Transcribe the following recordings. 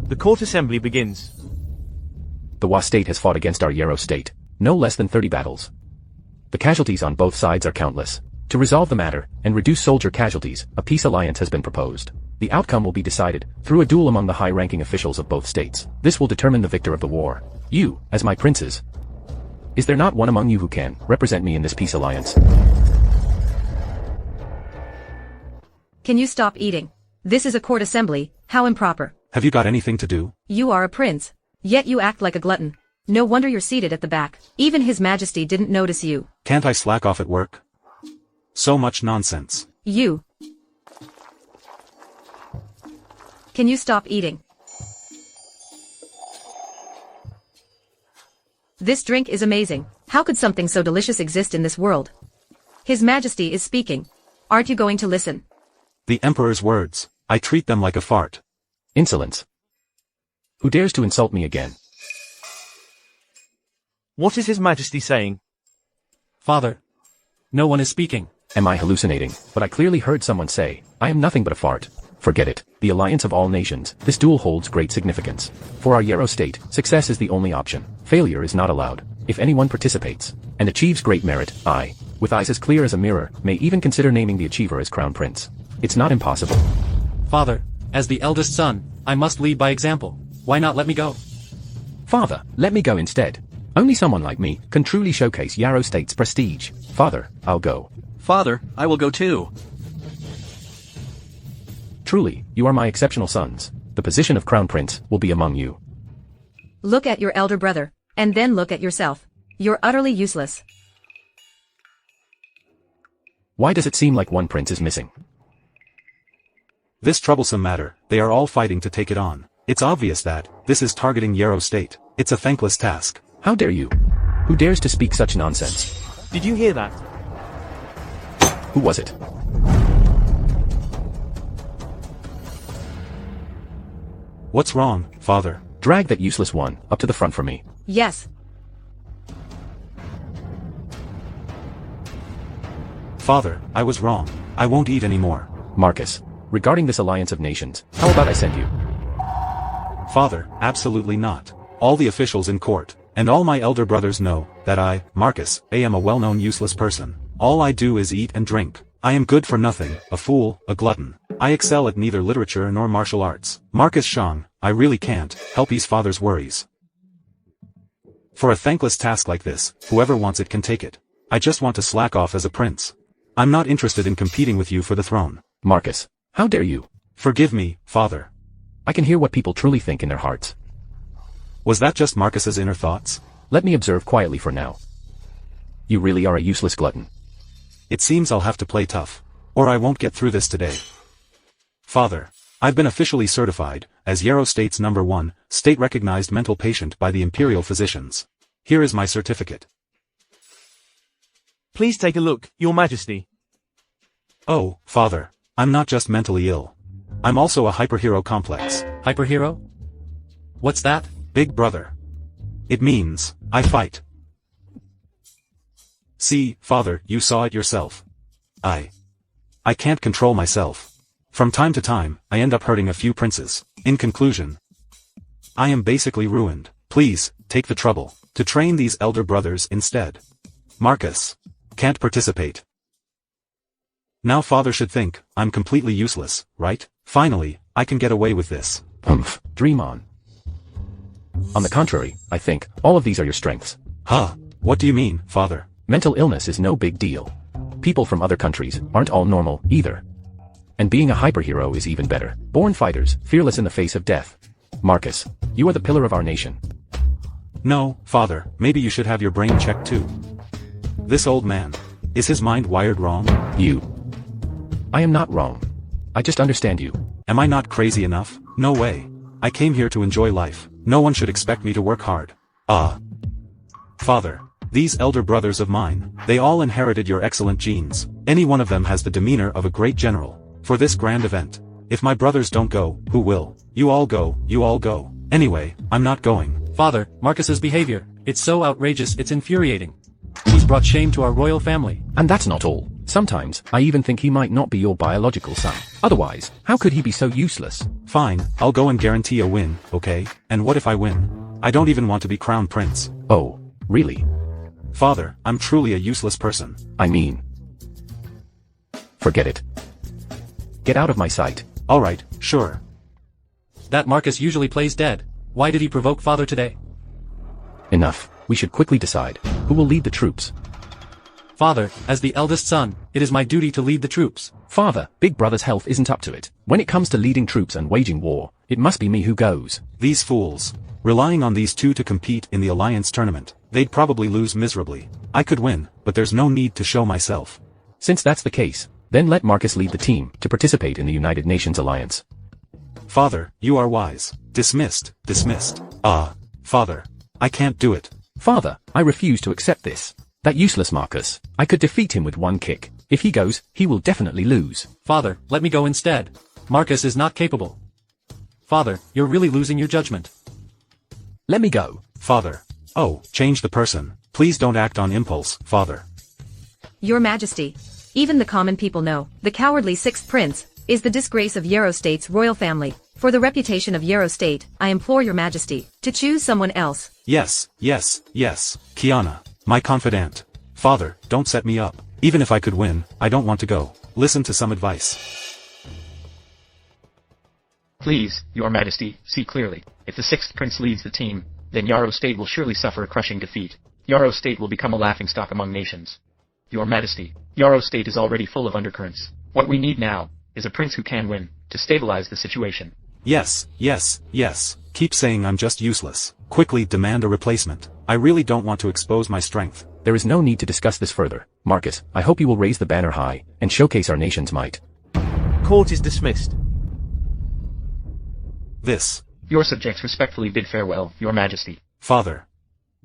The court assembly begins. The Hua state has fought against our Yarrow state, no less than 30 battles. The casualties on both sides are countless. To resolve the matter, and reduce soldier casualties, a peace alliance has been proposed. The outcome will be decided, through a duel among the high-ranking officials of both states. This will determine the victor of the war. You, as my princes. Is there not one among you who can represent me in this peace alliance? Can you stop eating? This is a court assembly, how improper. Have you got anything to do? You are a prince, yet you act like a glutton. No wonder you're seated at the back. Even His Majesty didn't notice you. Can't I slack off at work? So much nonsense. You. Can you stop eating? This drink is amazing. How could something so delicious exist in this world? His Majesty is speaking. Aren't you going to listen? The Emperor's words. I treat them like a fart. Insolence. Who dares to insult me again? What is His Majesty saying? Father. No one is speaking. Am I hallucinating? But I clearly heard someone say, I am nothing but a fart. Forget it. The alliance of all nations. This duel holds great significance. For our Yarrow state, success is the only option. Failure is not allowed. If anyone participates, and achieves great merit, I, with eyes as clear as a mirror, may even consider naming the achiever as crown prince. It's not impossible. Father, as the eldest son, I must lead by example. Why not let me go? Father, let me go instead. Only someone like me can truly showcase Yarrow State's prestige. Father, I'll go. Father, I will go too. Truly, you are my exceptional sons. The position of crown prince will be among you. Look at your elder brother, and then look at yourself. You're utterly useless. Why does it seem like one prince is missing? This troublesome matter, they are all fighting to take it on. It's obvious that this is targeting Yarrow State. It's a thankless task. How dare you? Who dares to speak such nonsense? Did you hear that? Who was it? What's wrong, father? Drag that useless one up to the front for me. Yes. Father, I was wrong. I won't eat anymore. Marcus, regarding this alliance of nations, how about I send you? Father, absolutely not. All the officials in court, and all my elder brothers know, that I, Marcus, am a well-known useless person. All I do is eat and drink. I am good for nothing, a fool, a glutton. I excel at neither literature nor martial arts. Marcus Zhong, I really can't help his father's worries. For a thankless task like this, whoever wants it can take it. I just want to slack off as a prince. I'm not interested in competing with you for the throne. Marcus, how dare you? Forgive me, father. I can hear what people truly think in their hearts. Was that just Marcus's inner thoughts? Let me observe quietly for now. You really are a useless glutton. It seems I'll have to play tough, or I won't get through this today. Father, I've been officially certified as Yarrow State's #1 state-recognized mental patient by the imperial physicians. Here is my certificate. Please take a look, Your Majesty. Oh, father, I'm not just mentally ill. I'm also a hyperhero complex. Hyperhero? What's that? Big brother. It means, I fight. See, father, you saw it yourself. I can't control myself. From time to time, I end up hurting a few princes. In conclusion, I am basically ruined. Please, take the trouble to train these elder brothers instead. Marcus can't participate. Now father should think, I'm completely useless, right? Finally, I can get away with this. Dream on. On the contrary, I think, all of these are your strengths. Huh? What do you mean, father? Mental illness is no big deal. People from other countries aren't all normal, either. And being a hyperhero is even better. Born fighters, fearless in the face of death. Marcus, you are the pillar of our nation. No, father, maybe you should have your brain checked too. This old man, is his mind wired wrong? You. I am not wrong. I just understand you. Am I not crazy enough? No way. I came here to enjoy life. No one should expect me to work hard. Father, these elder brothers of mine, they all inherited your excellent genes. Any one of them has the demeanor of a great general. For this grand event, if my brothers don't go, who will? You all go, you all go. Anyway, I'm not going. Father, Marcus's behavior, it's so outrageous it's infuriating. He's brought shame to our royal family. And that's not all. Sometimes, I even think he might not be your biological son. Otherwise, how could he be so useless? Fine, I'll go and guarantee a win, okay? And what if I win? I don't even want to be crown prince. Oh, really? Father, I'm truly a useless person. I mean... forget it. Get out of my sight. Alright, sure. That Marcus usually plays dead. Why did he provoke father today? Enough. We should quickly decide who will lead the troops. Father, as the eldest son, it is my duty to lead the troops. Father, Big Brother's health isn't up to it. When it comes to leading troops and waging war, it must be me who goes. These fools. Relying on these two to compete in the alliance tournament, they'd probably lose miserably. I could win, but there's no need to show myself. Since that's the case, then let Marcus lead the team to participate in the United Nations alliance. Father, you are wise. Dismissed, dismissed. Father. I can't do it. Father, I refuse to accept this. That useless Marcus. I could defeat him with one kick. If he goes, he will definitely lose. Father, let me go instead. Marcus is not capable. Father, you're really losing your judgment. Let me go. Father. Oh, change the person. Please don't act on impulse, Father. Your Majesty. Even the common people know, the cowardly sixth prince, is the disgrace of Yarrow State's royal family. For the reputation of Yarrow State, I implore your Majesty, to choose someone else. Yes, yes, yes. Kiana. My confidant. Father, don't set me up. Even if I could win, I don't want to go. Listen to some advice. Please, your Majesty, see clearly. If the sixth prince leads the team, then Yarrow State will surely suffer a crushing defeat. Yarrow State will become a laughingstock among nations. Your Majesty, Yarrow State is already full of undercurrents. What we need now is a prince who can win, to stabilize the situation. Yes, yes, yes. Keep saying I'm just useless. Quickly demand a replacement. I really don't want to expose my strength. There is no need to discuss this further. Marcus, I hope you will raise the banner high, and showcase our nation's might. Court is dismissed. This. Your subjects respectfully bid farewell, your Majesty. Father.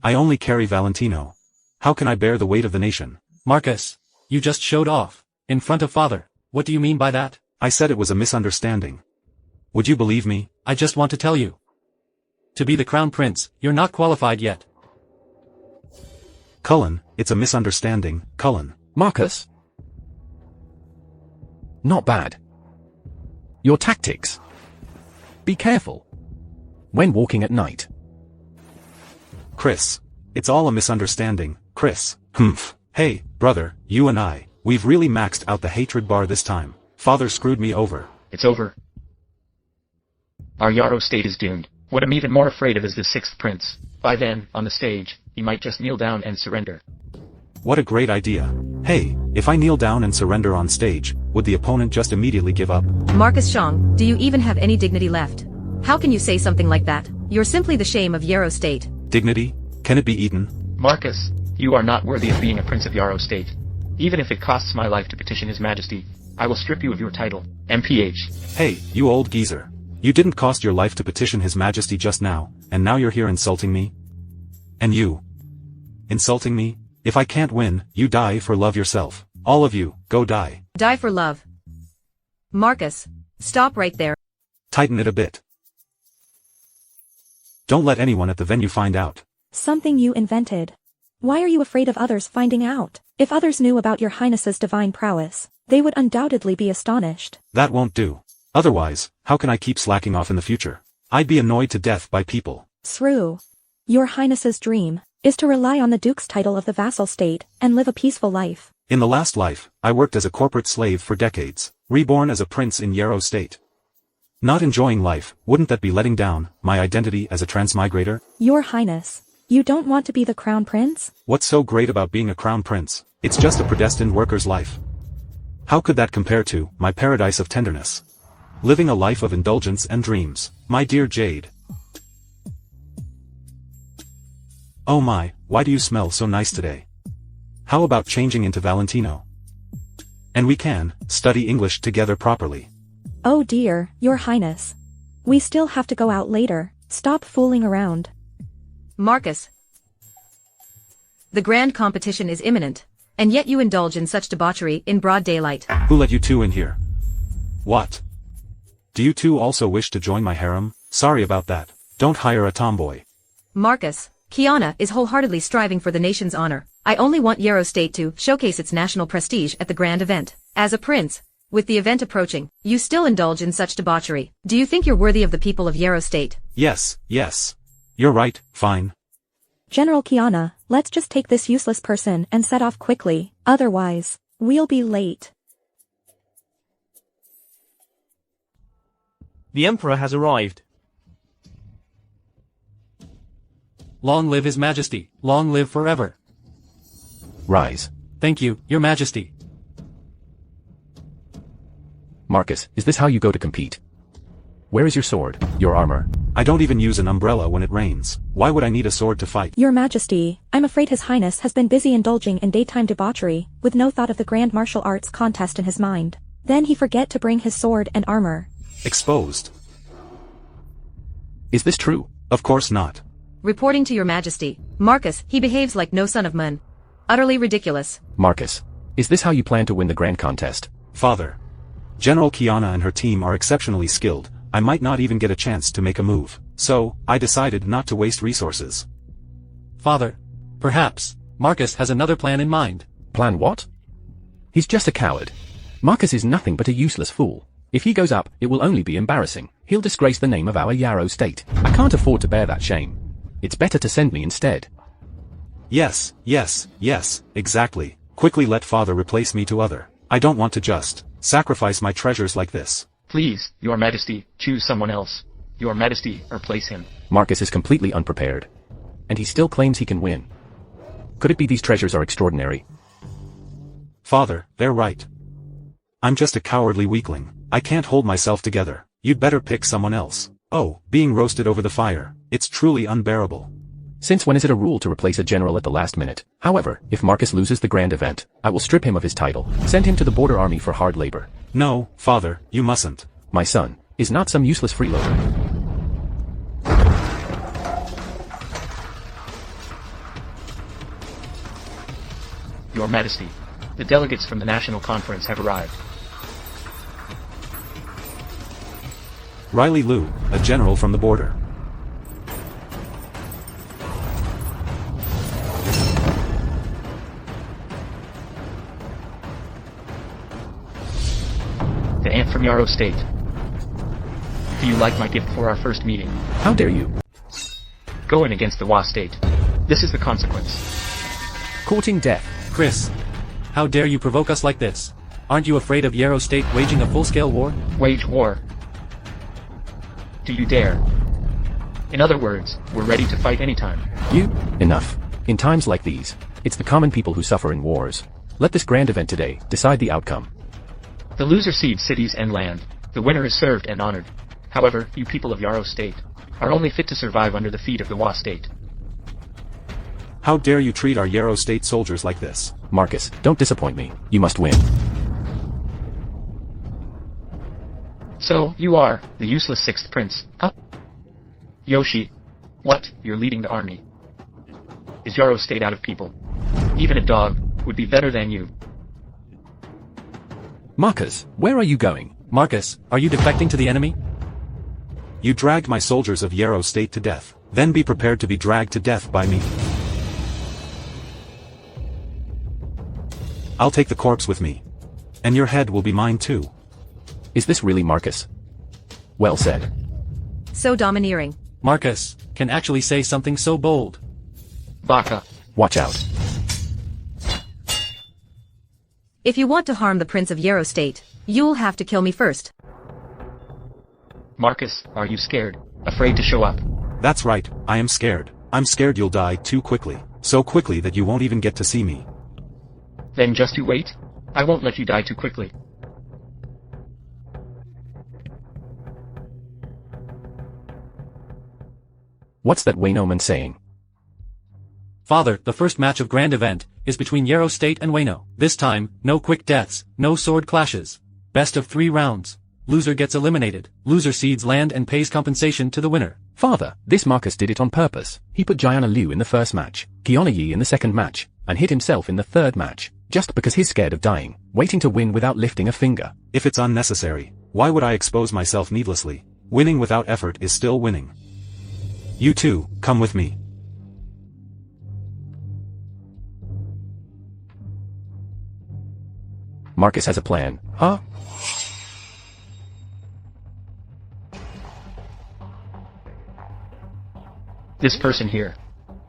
I only carry Valentino. How can I bear the weight of the nation? Marcus, you just showed off. In front of father. What do you mean by that? I said it was a misunderstanding. Would you believe me? I just want to tell you. To be the crown prince, you're not qualified yet. Cullen, it's a misunderstanding, Cullen. Marcus? Not bad. Your tactics. Be careful. When walking at night. Chris. It's all a misunderstanding, Chris. Humph. Hey, brother, you and I, we've really maxed out the hatred bar this time. Father screwed me over. It's over. Our Yarrow State is doomed. What I'm even more afraid of is the sixth prince. By then, on the stage, he might just kneel down and surrender. What a great idea. Hey, if I kneel down and surrender on stage, would the opponent just immediately give up? Marcus Zhong, do you even have any dignity left? How can you say something like that? You're simply the shame of Yarrow State. Dignity? Can it be eaten? Marcus, you are not worthy of being a prince of Yarrow State. Even if it costs my life to petition His Majesty, I will strip you of your title, MPH. Hey, you old geezer. You didn't cost your life to petition His Majesty just now, and now you're here insulting me? And you? Insulting me? If I can't win, you die for love yourself. All of you, go die. Die for love. Marcus, stop right there. Tighten it a bit. Don't let anyone at the venue find out. Something you invented. Why are you afraid of others finding out? If others knew about your highness's divine prowess, they would undoubtedly be astonished. That won't do. Otherwise, how can I keep slacking off in the future? I'd be annoyed to death by people. Shrew. Your highness's dream is to rely on the duke's title of the vassal state and live a peaceful life. In the last life, I worked as a corporate slave for decades, reborn as a prince in Yarrow State. Not enjoying life, wouldn't that be letting down my identity as a transmigrator? Your highness, you don't want to be the crown prince? What's so great about being a crown prince? It's just a predestined worker's life. How could that compare to my paradise of tenderness? Living a life of indulgence and dreams, my dear Jade. Oh my, why do you smell so nice today? How about changing into Valentino? And we can study English together properly. Oh dear, your highness. We still have to go out later. Stop fooling around. Marcus. The grand competition is imminent, and yet you indulge in such debauchery in broad daylight. Who let you two in here? What? Do you two also wish to join my harem? Sorry about that. Don't hire a tomboy. Marcus, Kiana is wholeheartedly striving for the nation's honor. I only want Yarrow State to showcase its national prestige at the grand event. As a prince, with the event approaching, you still indulge in such debauchery. Do you think you're worthy of the people of Yarrow State? Yes, yes. You're right, fine. General Kiana, let's just take this useless person and set off quickly, otherwise, we'll be late. The Emperor has arrived. Long live His Majesty, long live forever. Rise. Thank you, Your Majesty. Marcus, is this how you go to compete? Where is your sword, your armor? I don't even use an umbrella when it rains. Why would I need a sword to fight? Your Majesty, I'm afraid His Highness has been busy indulging in daytime debauchery, with no thought of the grand martial arts contest in his mind. Then he forget to bring his sword and armor. Exposed. Is this true? Of course not. Reporting to Your Majesty, Marcus, he behaves like no son of man. Utterly ridiculous. Marcus, is this how you plan to win the grand contest? Father. General Kiana and her team are exceptionally skilled. I might not even get a chance to make a move. So, I decided not to waste resources. Father. Perhaps, Marcus has another plan in mind. Plan what? He's just a coward. Marcus is nothing but a useless fool. If he goes up, it will only be embarrassing. He'll disgrace the name of our Yarrow State. I can't afford to bear that shame. It's better to send me instead. Yes, yes, yes, exactly. Quickly let Father replace me to other. I don't want to just sacrifice my treasures like this. Please, Your Majesty, choose someone else. Your Majesty, replace him. Marcus is completely unprepared. And he still claims he can win. Could it be these treasures are extraordinary? Father, they're right. I'm just a cowardly weakling. I can't hold myself together. You'd better pick someone else. Oh, being roasted over the fire. It's truly unbearable. Since when is it a rule to replace a general at the last minute? However, if Marcus loses the grand event, I will strip him of his title, send him to the border army for hard labor. No, Father, you mustn't. My son is not some useless freeloader. Your Majesty, the delegates from the National Conference have arrived. Riley Liu, a general from the border. The aunt from Yarrow State. Do you like my gift for our first meeting? How dare you? Going against the Wa State. This is the consequence. Courting death. Chris. How dare you provoke us like this? Aren't you afraid of Yarrow State waging a full-scale war? Wage war. Do you dare? In other words, we're ready to fight anytime. Enough. In times like these, it's the common people who suffer in wars. Let this grand event today decide the outcome. The loser cedes cities and land. The winner is served and honored. However, you people of Yarrow State are only fit to survive under the feet of the Wa State. How dare you treat our Yarrow State soldiers like this? Marcus, don't disappoint me. You must win. So, you are the useless sixth prince, huh? Yoshi. What? You're leading the army. Is Yarrow State out of people? Even a dog would be better than you. Marcus, where are you going? Marcus, are you defecting to the enemy? You dragged my soldiers of Yarrow State to death. Then be prepared to be dragged to death by me. I'll take the corpse with me. And your head will be mine too. Is this really Marcus? Well said. So domineering. Marcus can actually say something so bold. Baka. Watch out. If you want to harm the Prince of Yarrow State, you'll have to kill me first. Marcus, are you scared? Afraid to show up? That's right, I am scared. I'm scared you'll die too quickly. So quickly that you won't even get to see me. Then just you wait. I won't let you die too quickly. What's that Wayno saying? Father, the first match of grand event is between Yarrow State and Wayno. This time, no quick deaths, no sword clashes. Best of 3 rounds. Loser gets eliminated. Loser cedes land and pays compensation to the winner. Father, this Marcus did it on purpose. He put Jiana Liu in the first match, Kiana Yi in the second match, and hit himself in the third match, just because he's scared of dying, waiting to win without lifting a finger. If it's unnecessary, why would I expose myself needlessly? Winning without effort is still winning. You too, come with me. Marcus has a plan, huh? This person here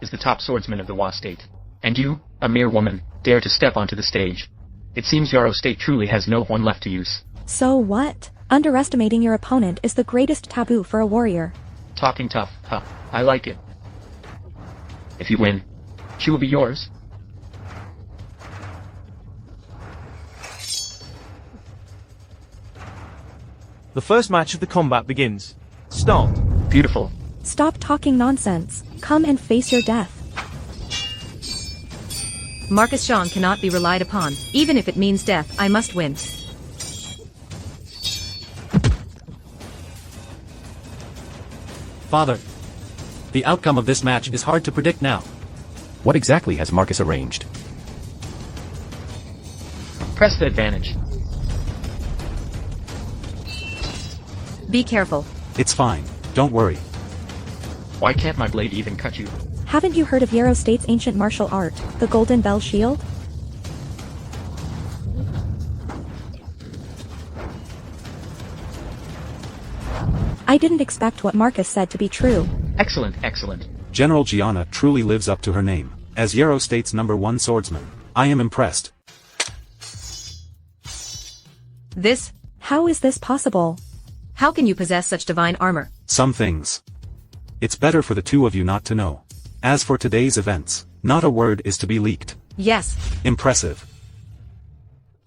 is the top swordsman of the Wa State. And you, a mere woman, dare to step onto the stage. It seems Yarrow State truly has no one left to use. So what? Underestimating your opponent is the greatest taboo for a warrior. Talking tough, huh? I like it. If you win, she will be yours. The first match of the combat begins. Start. Beautiful. Stop talking nonsense. Come and face your death. Marcus Zhong cannot be relied upon. Even if it means death, I must win. Father, the outcome of this match is hard to predict now. What exactly has Marcus arranged? Press the advantage. Be careful. It's fine. Don't worry. Why can't my blade even cut you? Haven't you heard of Yarrow State's ancient martial art, the Golden Bell Shield? I didn't expect what Marcus said to be true. Excellent, excellent. General Gianna truly lives up to her name. As Yarrow State's #1 swordsman, I am impressed. This? How is this possible? How can you possess such divine armor? Some things. It's better for the two of you not to know. As for today's events, not a word is to be leaked. Yes. Impressive.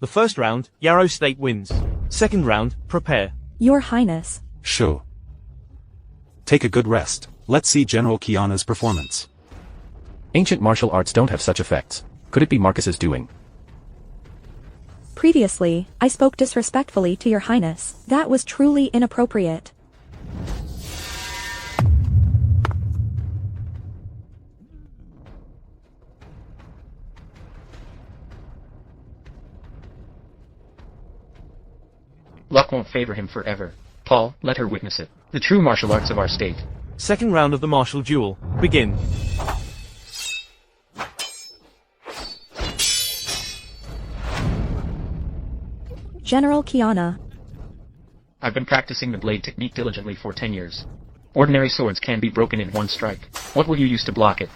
The first round, Yarrow State wins. Second round, prepare. Your Highness. Sure. Take a good rest. Let's see General Kiana's performance. Ancient martial arts don't have such effects. Could it be Marcus's doing? Previously, I spoke disrespectfully to your Highness. That was truly inappropriate. Luck won't favor him forever. Paul, let her witness it. The true martial arts of our state. Second round of the martial duel. Begin. General Kiana. I've been practicing the blade technique diligently for 10 years. Ordinary swords can be broken in one strike. What will you use to block it?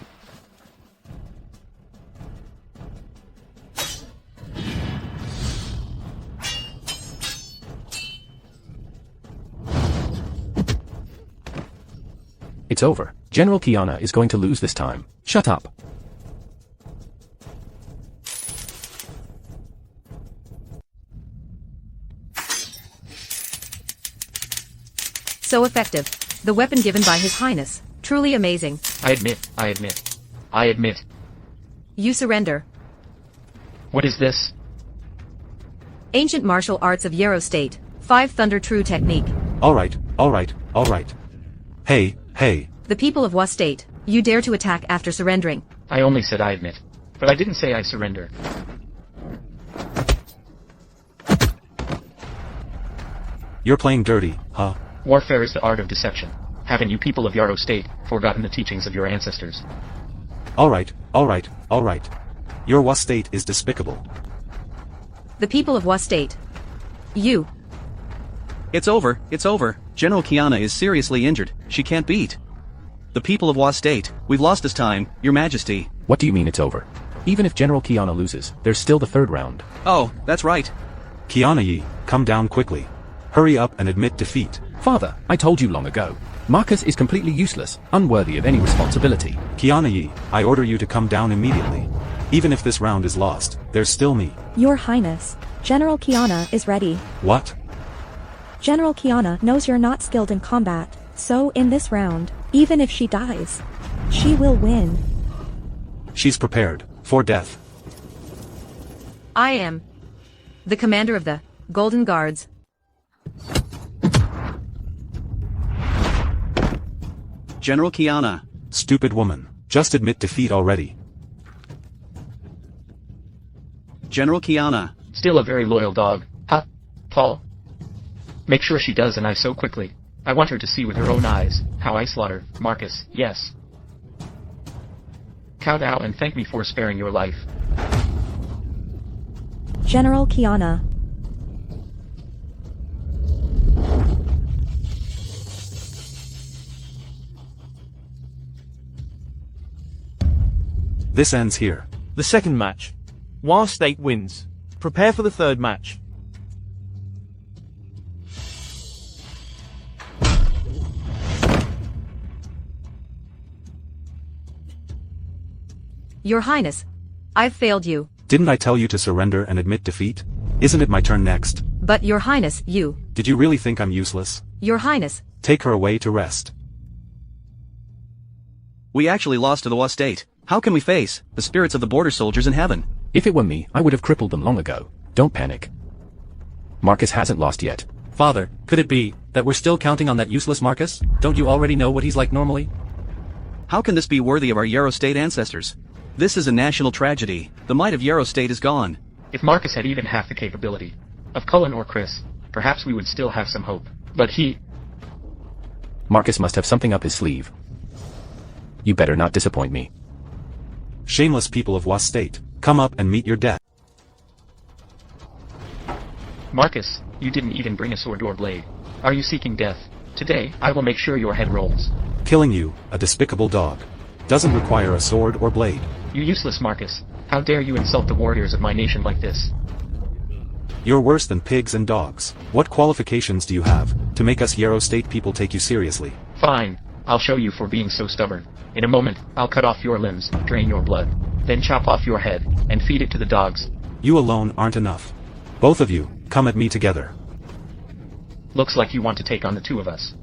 It's over. General Kiana is going to lose this time. Shut up. So effective. The weapon given by His Highness. Truly amazing. I admit. You surrender. What is this? Ancient martial arts of Yarrow State. 5 Thunder True technique. Alright. Hey. The people of Wa State. You dare to attack after surrendering. I only said I admit. But I didn't say I surrender. You're playing dirty, huh? Warfare is the art of deception. Haven't you people of Yarrow State forgotten the teachings of your ancestors? Alright. Your Wa State is despicable. The people of Wa State. You. It's over. General Kiana is seriously injured. She can't beat. The people of Wa State, we've lost this time, Your Majesty. What do you mean it's over? Even if General Kiana loses, there's still the third round. Oh, that's right. Kiana Yi, come down quickly. Hurry up and admit defeat. Father, I told you long ago. Marcus is completely useless, unworthy of any responsibility. Kiana Yi, I order you to come down immediately. Even if this round is lost, there's still me. Your Highness. General Kiana is ready. What? General Kiana knows you're not skilled in combat, so in this round, even if she dies, she will win. She's prepared for death. I am the commander of the Golden Guards. General Kiana. Stupid woman. Just admit defeat already. General Kiana. Still a very loyal dog. Huh? Paul? Make sure she does, and I so quickly. I want her to see with her own eyes how I slaughter Marcus, yes. Kowtow and thank me for sparing your life. General Kiana. This ends here. The second match. Wa State wins. Prepare for the third match. Your Highness, I've failed you. Didn't I tell you to surrender and admit defeat? Isn't it my turn next? But Your Highness, you. Did you really think I'm useless? Your Highness. Take her away to rest. We actually lost to the Wa State. How can we face the spirits of the border soldiers in heaven? If it were me, I would have crippled them long ago. Don't panic. Marcus hasn't lost yet. Father, could it be that we're still counting on that useless Marcus? Don't you already know what he's like normally? How can this be worthy of our Yarrow State ancestors? This is a national tragedy. The might of Yarrow State is gone. If Marcus had even half the capability of Cullen or Chris, perhaps we would still have some hope. But he... Marcus must have something up his sleeve. You better not disappoint me. Shameless people of Wa State, come up and meet your death. Marcus, you didn't even bring a sword or blade. Are you seeking death? Today, I will make sure your head rolls. Killing you, a despicable dog, doesn't require a sword or blade. You useless Marcus. How dare you insult the warriors of my nation like this? You're worse than pigs and dogs. What qualifications do you have to make us Yarrow State people take you seriously? Fine, I'll show you for being so stubborn. In a moment, I'll cut off your limbs, drain your blood, then chop off your head, and feed it to the dogs. You alone aren't enough. Both of you, come at me together. Looks like you want to take on the two of us.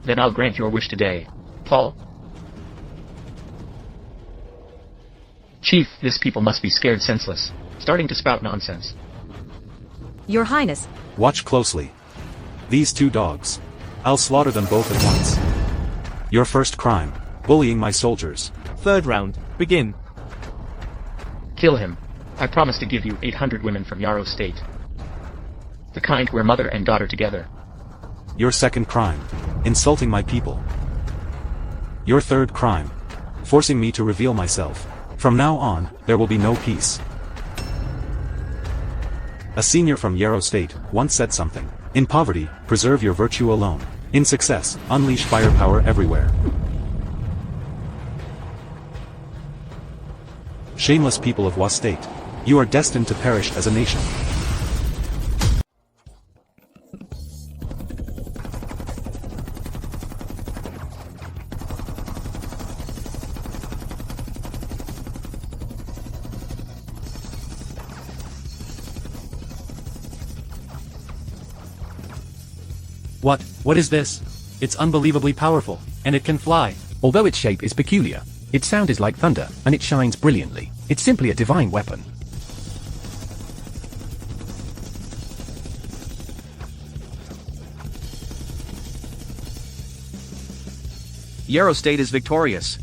Then I'll grant your wish today. Paul? Chief, this people must be scared senseless, starting to spout nonsense. Your Highness. Watch closely. These two dogs. I'll slaughter them both at once. Your first crime, bullying my soldiers. Third round, begin. Kill him. I promise to give you 800 women from Yarrow State. The kind where mother and daughter together. Your second crime, insulting my people. Your third crime, forcing me to reveal myself. From now on, there will be no peace. A senior from Yarrow State once said something. In poverty, preserve your virtue alone. In success, unleash firepower everywhere. Shameless people of Wa State, you are destined to perish as a nation. What is this? It's unbelievably powerful, and it can fly. Although its shape is peculiar, its sound is like thunder, and it shines brilliantly. It's simply a divine weapon. Yarrow State is victorious.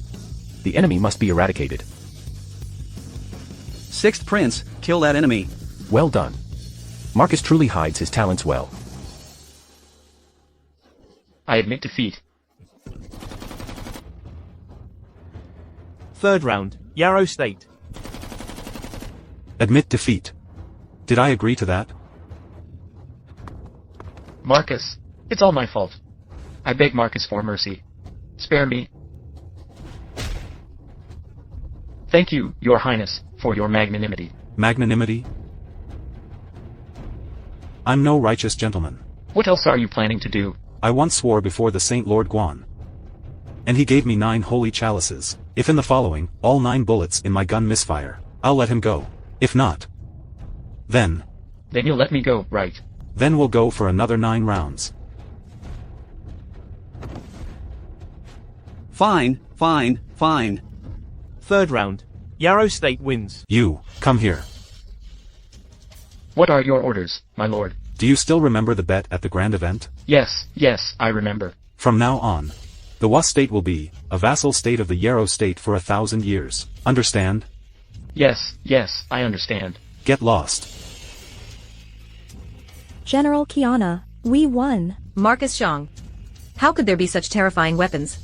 The enemy must be eradicated. Sixth Prince, kill that enemy. Well done. Marcus truly hides his talents well. I admit defeat. Third round, Yarrow State. Admit defeat. Did I agree to that? Marcus, it's all my fault. I beg Marcus for mercy. Spare me. Thank you, Your Highness, for your magnanimity. Magnanimity? I'm no righteous gentleman. What else are you planning to do? I once swore before the Saint Lord Guan. And he gave me 9 holy chalices. If in the following, all 9 bullets in my gun misfire, I'll let him go. If not, then you'll let me go, right? Then we'll go for another 9 rounds. Fine. Third round, Yarrow State wins. You, come here. What are your orders, my lord? Do you still remember the bet at the grand event? Yes, I remember. From now on, the Wa State will be a vassal state of the Yarrow State for 1,000 years. Understand? Yes, I understand. Get lost. General Kiana, we won. Marcus Zhong. How could there be such terrifying weapons?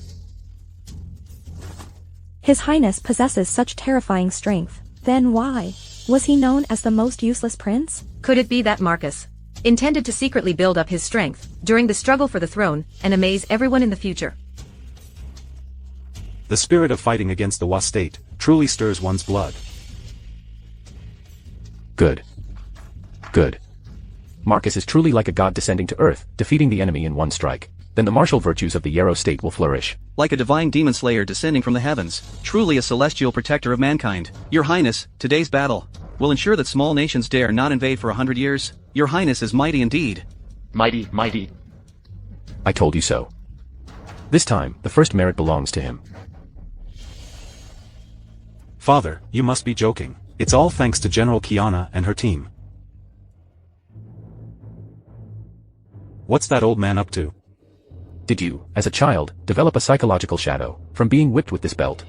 His Highness possesses such terrifying strength. Then why Was he known as the most useless prince? Could it be that Marcus intended to secretly build up his strength during the struggle for the throne and amaze everyone in the future? The spirit of fighting against the Wa state truly stirs one's blood. Good. Good. Marcus is truly like a god descending to earth, defeating the enemy in one strike. Then the martial virtues of the Yarrow state will flourish. Like a divine demon slayer descending from the heavens, truly a celestial protector of mankind. Your Highness, today's battle will ensure that small nations dare not invade for 100 years. Your Highness is mighty indeed. Mighty, mighty. I told you so. This time, the first merit belongs to him. Father, you must be joking. It's all thanks to General Kiana and her team. What's that old man up to? Did you, as a child, develop a psychological shadow from being whipped with this belt?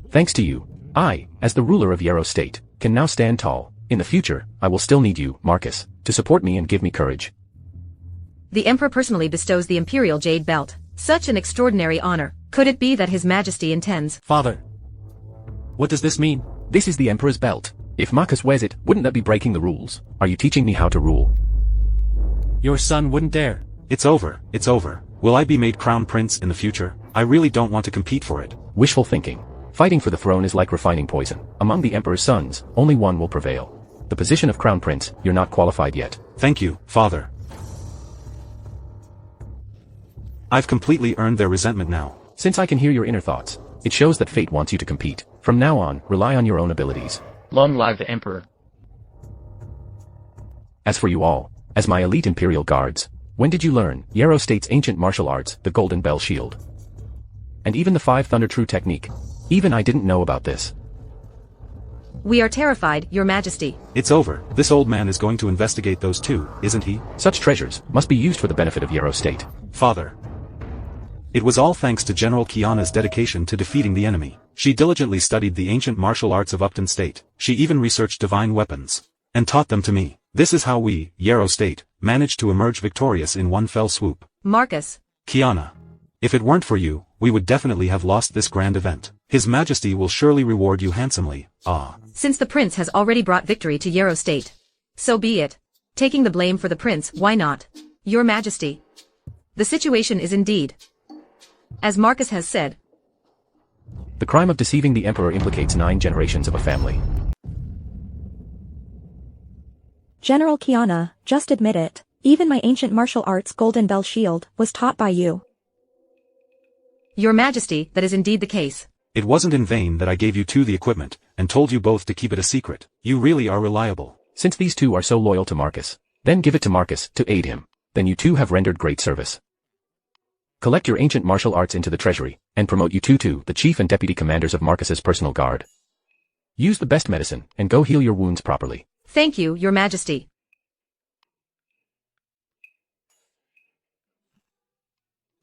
Thanks to you, I, as the ruler of Yarrow state, can now stand tall. In the future, I will still need you, Marcus, to support me and give me courage. The Emperor personally bestows the Imperial Jade Belt. Such an extraordinary honor. Could it be that His Majesty intends? Father. What does this mean? This is the Emperor's belt. If Marcus wears it, wouldn't that be breaking the rules? Are you teaching me how to rule? Your son wouldn't dare. It's over, it's over. Will I be made crown prince in the future? I really don't want to compete for it. Wishful thinking. Fighting for the throne is like refining poison. Among the Emperor's sons, only one will prevail. The position of crown prince, you're not qualified yet. Thank you, father. I've completely earned their resentment now. Since I can hear your inner thoughts, it shows that fate wants you to compete. From now on, rely on your own abilities. Long live the Emperor. As for you all, as my elite Imperial guards, when did you learn Yarrow State's ancient martial arts, the Golden Bell Shield? And even the 5 Thunder True technique. Even I didn't know about this. We are terrified, Your Majesty. It's over. This old man is going to investigate those too, isn't he? Such treasures must be used for the benefit of Yarrow State. Father. It was all thanks to General Kiana's dedication to defeating the enemy. She diligently studied the ancient martial arts of Upton State. She even researched divine weapons and taught them to me. This is how we, Yarrow State, managed to emerge victorious in one fell swoop. Marcus. Kiana. If it weren't for you, we would definitely have lost this grand event. His Majesty will surely reward you handsomely. Ah. Since the prince has already brought victory to Yarrow State, so be it. Taking the blame for the prince, why not? Your Majesty. The situation is indeed, as Marcus has said. The crime of deceiving the Emperor implicates 9 generations of a family. General Kiana, just admit it. Even my ancient martial arts Golden Bell Shield was taught by you. Your Majesty, that is indeed the case. It wasn't in vain that I gave you 2 the equipment, and told you both to keep it a secret. You really are reliable. Since these 2 are so loyal to Marcus, then give it to Marcus to aid him. Then you 2 have rendered great service. Collect your ancient martial arts into the treasury, and promote you 2 to the chief and deputy commanders of Marcus's personal guard. Use the best medicine, and go heal your wounds properly. Thank you, Your Majesty.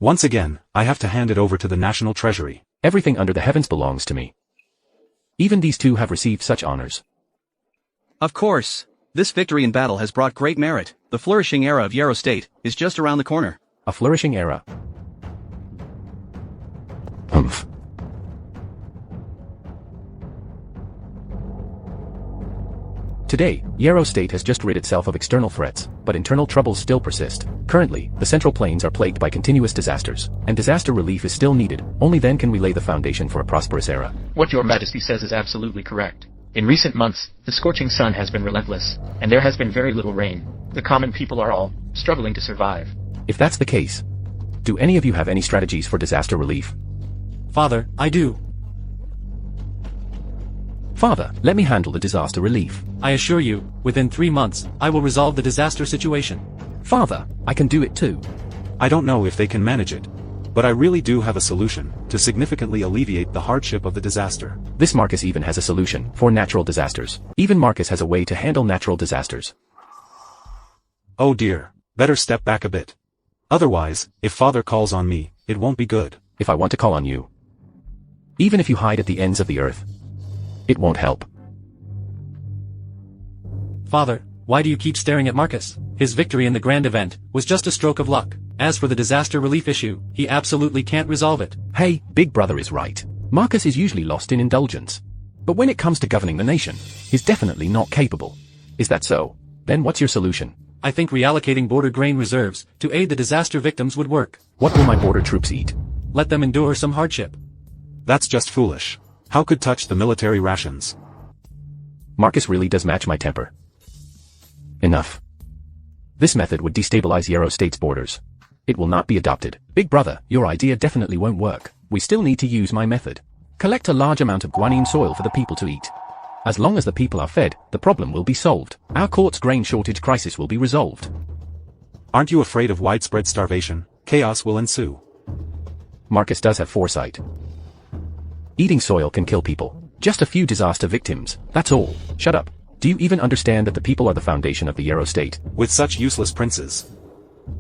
Once again, I have to hand it over to the National Treasury. Everything under the heavens belongs to me. Even these 2 have received such honors. Of course. This victory in battle has brought great merit. The flourishing era of Yarrow State is just around the corner. A flourishing era. Humph. Today, Yarrow State has just rid itself of external threats, but internal troubles still persist. Currently, the Central Plains are plagued by continuous disasters, and disaster relief is still needed. Only then can we lay the foundation for a prosperous era. What Your Majesty says is absolutely correct. In recent months, the scorching sun has been relentless, and there has been very little rain. The common people are all struggling to survive. If that's the case, do any of you have any strategies for disaster relief? Father, I do. Father, let me handle the disaster relief. I assure you, within 3 months, I will resolve the disaster situation. Father, I can do it too. I don't know if they can manage it, but I really do have a solution to significantly alleviate the hardship of the disaster. This Marcus even has a solution for natural disasters. Even Marcus has a way to handle natural disasters. Oh dear, better step back a bit. Otherwise, if Father calls on me, it won't be good. If I want to call on you, even if you hide at the ends of the earth, it won't help. Father, why do you keep staring at Marcus? His victory in the grand event was just a stroke of luck. As for the disaster relief issue, he absolutely can't resolve it. Hey, Big Brother is right. Marcus is usually lost in indulgence. But when it comes to governing the nation, he's definitely not capable. Is that so? Then what's your solution? I think reallocating border grain reserves to aid the disaster victims would work. What will my border troops eat? Let them endure some hardship. That's just foolish. How could touch the military rations? Marcus really does match my temper. Enough. This method would destabilize Yarrow State's borders. It will not be adopted. Big Brother, your idea definitely won't work. We still need to use my method. Collect a large amount of guanine soil for the people to eat. As long as the people are fed, the problem will be solved. Our court's grain shortage crisis will be resolved. Aren't you afraid of widespread starvation? Chaos will ensue. Marcus does have foresight. Eating soil can kill people. Just a few disaster victims, that's all. Shut up. Do you even understand that the people are the foundation of the Yarrow State? With such useless princes.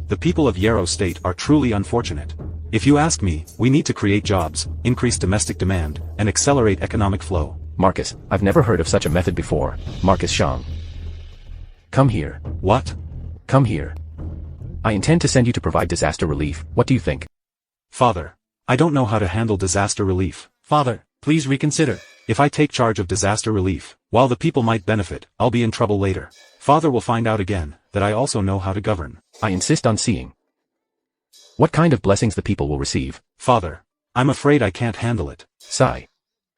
The people of Yarrow State are truly unfortunate. If you ask me, we need to create jobs, increase domestic demand, and accelerate economic flow. Marcus, I've never heard of such a method before. Marcus Zhong. Come here. What? Come here. I intend to send you to provide disaster relief. What do you think? Father, I don't know how to handle disaster relief. Father, please reconsider. If I take charge of disaster relief, while the people might benefit, I'll be in trouble later. Father will find out again that I also know how to govern. I insist on seeing. What kind of blessings the people will receive? Father, I'm afraid I can't handle it. Sigh.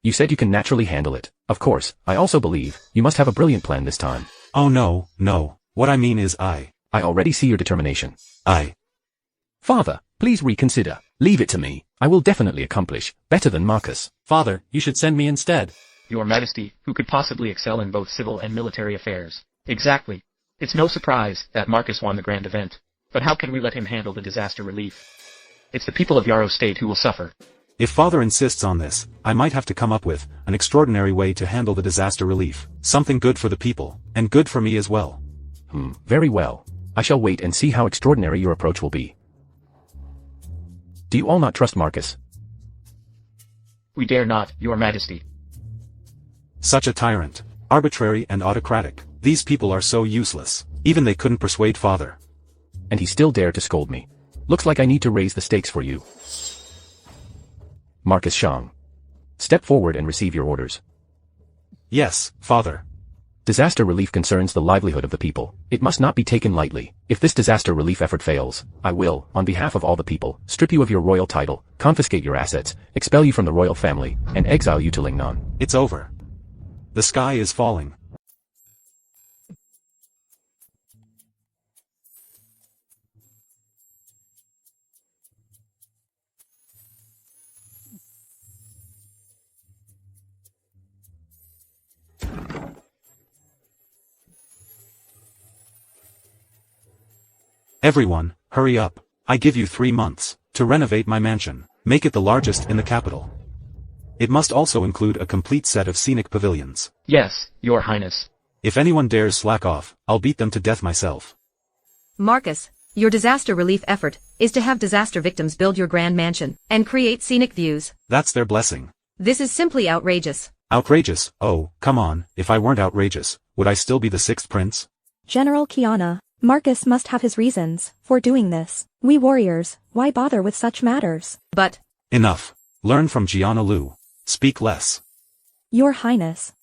You said you can naturally handle it. Of course, I also believe you must have a brilliant plan this time. Oh no. What I mean is I already see your determination. I. Father, please reconsider. Leave it to me. I will definitely accomplish better than Marcus. Father, you should send me instead. Your Majesty, who could possibly excel in both civil and military affairs. Exactly. It's no surprise that Marcus won the grand event. But how can we let him handle the disaster relief? It's the people of Yarrow State who will suffer. If Father insists on this, I might have to come up with an extraordinary way to handle the disaster relief. Something good for the people, and good for me as well. Very well. I shall wait and see how extraordinary your approach will be. Do you all not trust Marcus? We dare not, Your Majesty. Such a tyrant. Arbitrary and autocratic. These people are so useless. Even they couldn't persuade Father. And he still dared to scold me. Looks like I need to raise the stakes for you. Marcus Zhong. Step forward and receive your orders. Yes, Father. Disaster relief concerns the livelihood of the people. It must not be taken lightly. If this disaster relief effort fails, I will, on behalf of all the people, strip you of your royal title, confiscate your assets, expel you from the royal family, and exile you to Lingnan. It's over. The sky is falling. Everyone, hurry up. I give you 3 months to renovate my mansion. Make it the largest in the capital. It must also include a complete set of scenic pavilions. Yes, Your Highness. If anyone dares slack off, I'll beat them to death myself. Marcus, your disaster relief effort is to have disaster victims build your grand mansion and create scenic views. That's their blessing. This is simply outrageous. Outrageous? Oh, come on. If I weren't outrageous, would I still be the 6th prince? General Kiana, Marcus must have his reasons for doing this. We warriors, why bother with such matters? But Enough. Learn from Jiana Lu. Speak less. Your Highness.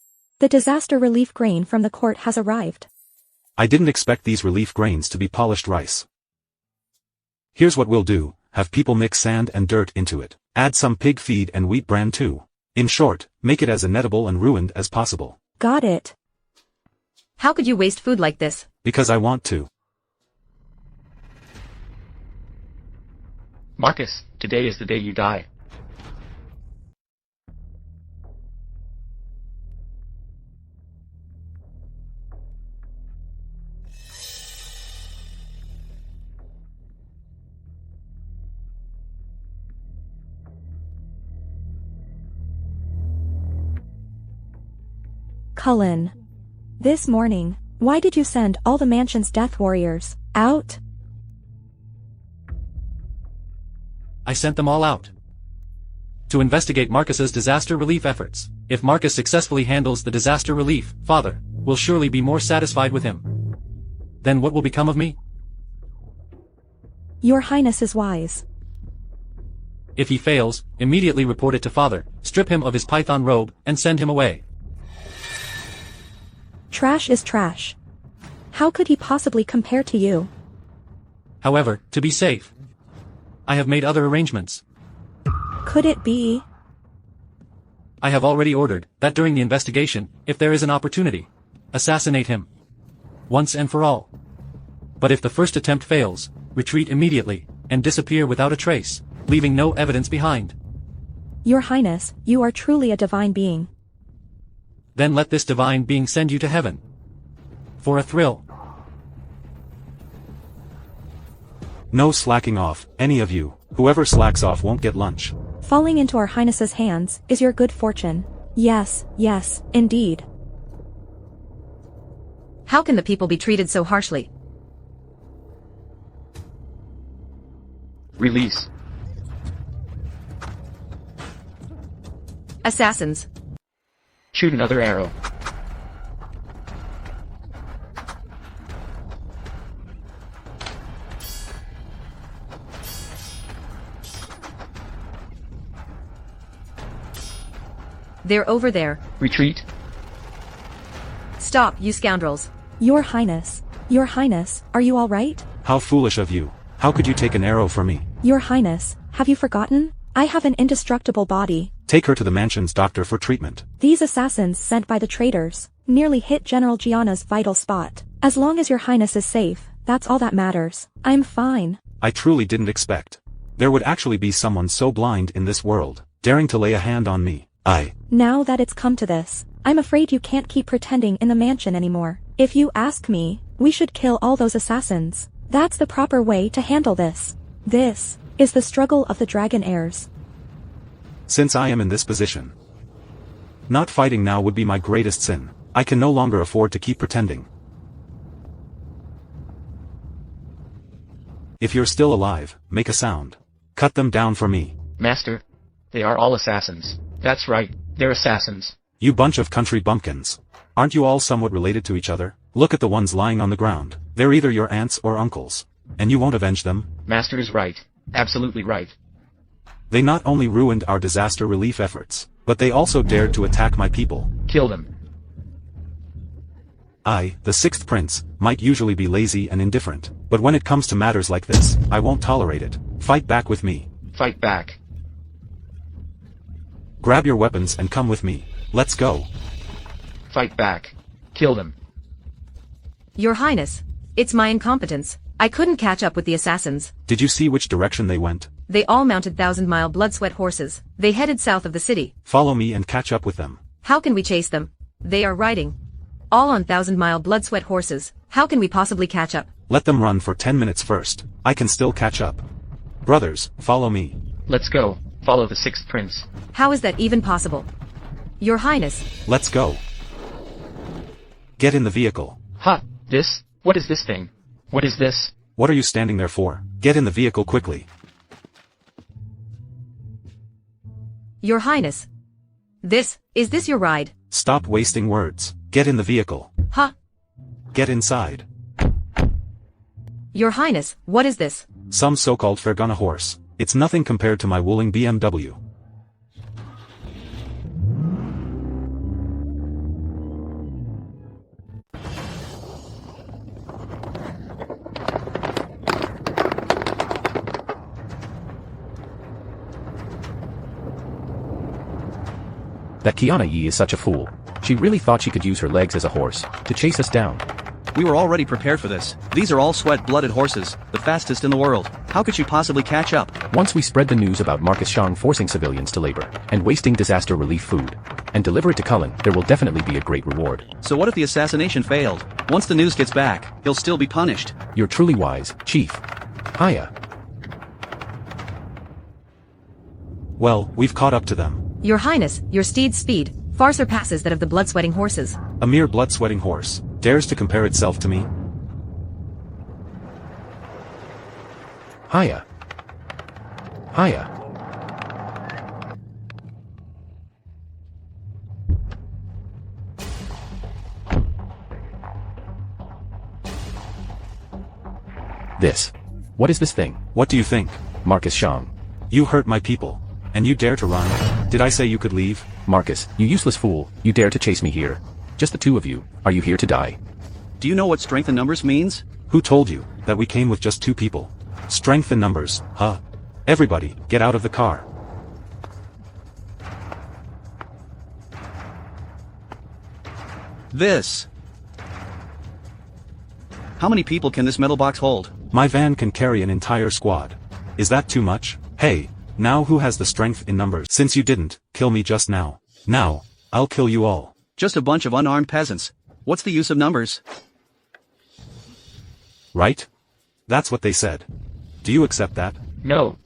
The disaster relief grain from the court has arrived. I didn't expect these relief grains to be polished rice. Here's what we'll do, have people mix sand and dirt into it. Add some pig feed and wheat bran too. In short, make it as inedible and ruined as possible. Got it. how could you waste food like this? Because I want to. Marcus, today is the day you die. Cullen. This morning, why did you send all the mansion's death warriors out? I sent them all out to investigate Marcus's disaster relief efforts. If Marcus successfully handles the disaster relief, Father will surely be more satisfied with him. Then what will become of me? Your Highness is wise. If he fails, immediately report it to father, strip him of his python robe, and send him away. Trash is trash. How could he possibly compare to you? However, to be safe, I have made other arrangements. Could it be? I have already ordered that during the investigation, if there is an opportunity, assassinate him. Once and for all. But if the first attempt fails, retreat immediately, and disappear without a trace, leaving no evidence behind. Your Highness, you are truly a divine being. Then let this divine being send you to heaven. For a thrill. No slacking off, any of you. Whoever slacks off won't get lunch. Falling into our Highness's hands is your good fortune. Yes, yes, indeed. How can the people be treated so harshly? Release. Assassins. Shoot another arrow. They're over there. Retreat. Stop, you scoundrels. Your Highness. Your Highness, are you all right? How foolish of you. How could you take an arrow for me? Your Highness, have you forgotten? I have an indestructible body. Take her to the mansion's doctor for treatment. These assassins sent by the traitors nearly hit General Gianna's vital spot. As long as your Highness is safe, that's all that matters. I'm fine. I truly didn't expect there would actually be someone so blind in this world, daring to lay a hand on me. Now that it's come to this, I'm afraid you can't keep pretending in the mansion anymore. If you ask me, we should kill all those assassins. That's the proper way to handle this. This is the struggle of the dragon heirs. Since I am in this position, not fighting now would be my greatest sin. I can no longer afford to keep pretending. If you're still alive, make a sound. Cut them down for me. Master. They are all assassins. That's right, they're assassins. You bunch of country bumpkins. Aren't you all somewhat related to each other? Look at the ones lying on the ground. They're either your aunts or uncles. And you won't avenge them? Master is right. Absolutely right. They not only ruined our disaster relief efforts, but they also dared to attack my people. Kill them. I, the sixth prince, might usually be lazy and indifferent, but when it comes to matters like this, I won't tolerate it. Fight back with me. Fight back. Grab your weapons and come with me. Let's go. Fight back. Kill them. Your Highness. It's my incompetence. I couldn't catch up with the assassins. Did you see which direction they went? They all mounted 1,000-mile blood-sweat horses. They headed south of the city. Follow me and catch up with them. How can we chase them? They are riding all on 1,000-mile blood-sweat horses. How can we possibly catch up? Let them run for 10 minutes first. I can still catch up. Brothers, follow me. Let's go. Follow the sixth prince. How is that even possible? Your Highness. Let's go. Get in the vehicle. Ha! This? What is this thing? What is this? What are you standing there for? Get in the vehicle quickly. Your Highness. Is this your ride? Stop wasting words. Get in the vehicle. Ha! Get inside. Your Highness, what is this? Some so-called Fergana horse. It's nothing compared to my Wuling BMW. That Qiana Yi is such a fool. She really thought she could use her legs as a horse to chase us down. We were already prepared for this. These are all sweat-blooded horses, the fastest in the world. How could she possibly catch up? Once we spread the news about Marcus Shang forcing civilians to labor, and wasting disaster relief food, and deliver it to Cullen, there will definitely be a great reward. So what if the assassination failed? Once the news gets back, he'll still be punished. You're truly wise, Chief. Hiya. Well, we've caught up to them. Your Highness, your steed's speed far surpasses that of the blood-sweating horses. A mere blood-sweating horse dares to compare itself to me? Hiya. Hiya. What is this thing? What do you think? Marcus Zhong. You hurt my people. And you dare to run? Did I say you could leave? Marcus, you useless fool, you dare to chase me here. Just the two of you. Are you here to die? Do you know what strength in numbers means? Who told you that we came with just 2 people? Strength in numbers, huh? Everybody, get out of the car. This. How many people can this metal box hold? My van can carry an entire squad. Is that too much? Hey, now who has the strength in numbers? Since you didn't kill me just now. Now, I'll kill you all. Just a bunch of unarmed peasants. What's the use of numbers? Right? That's what they said. Do you accept that? No.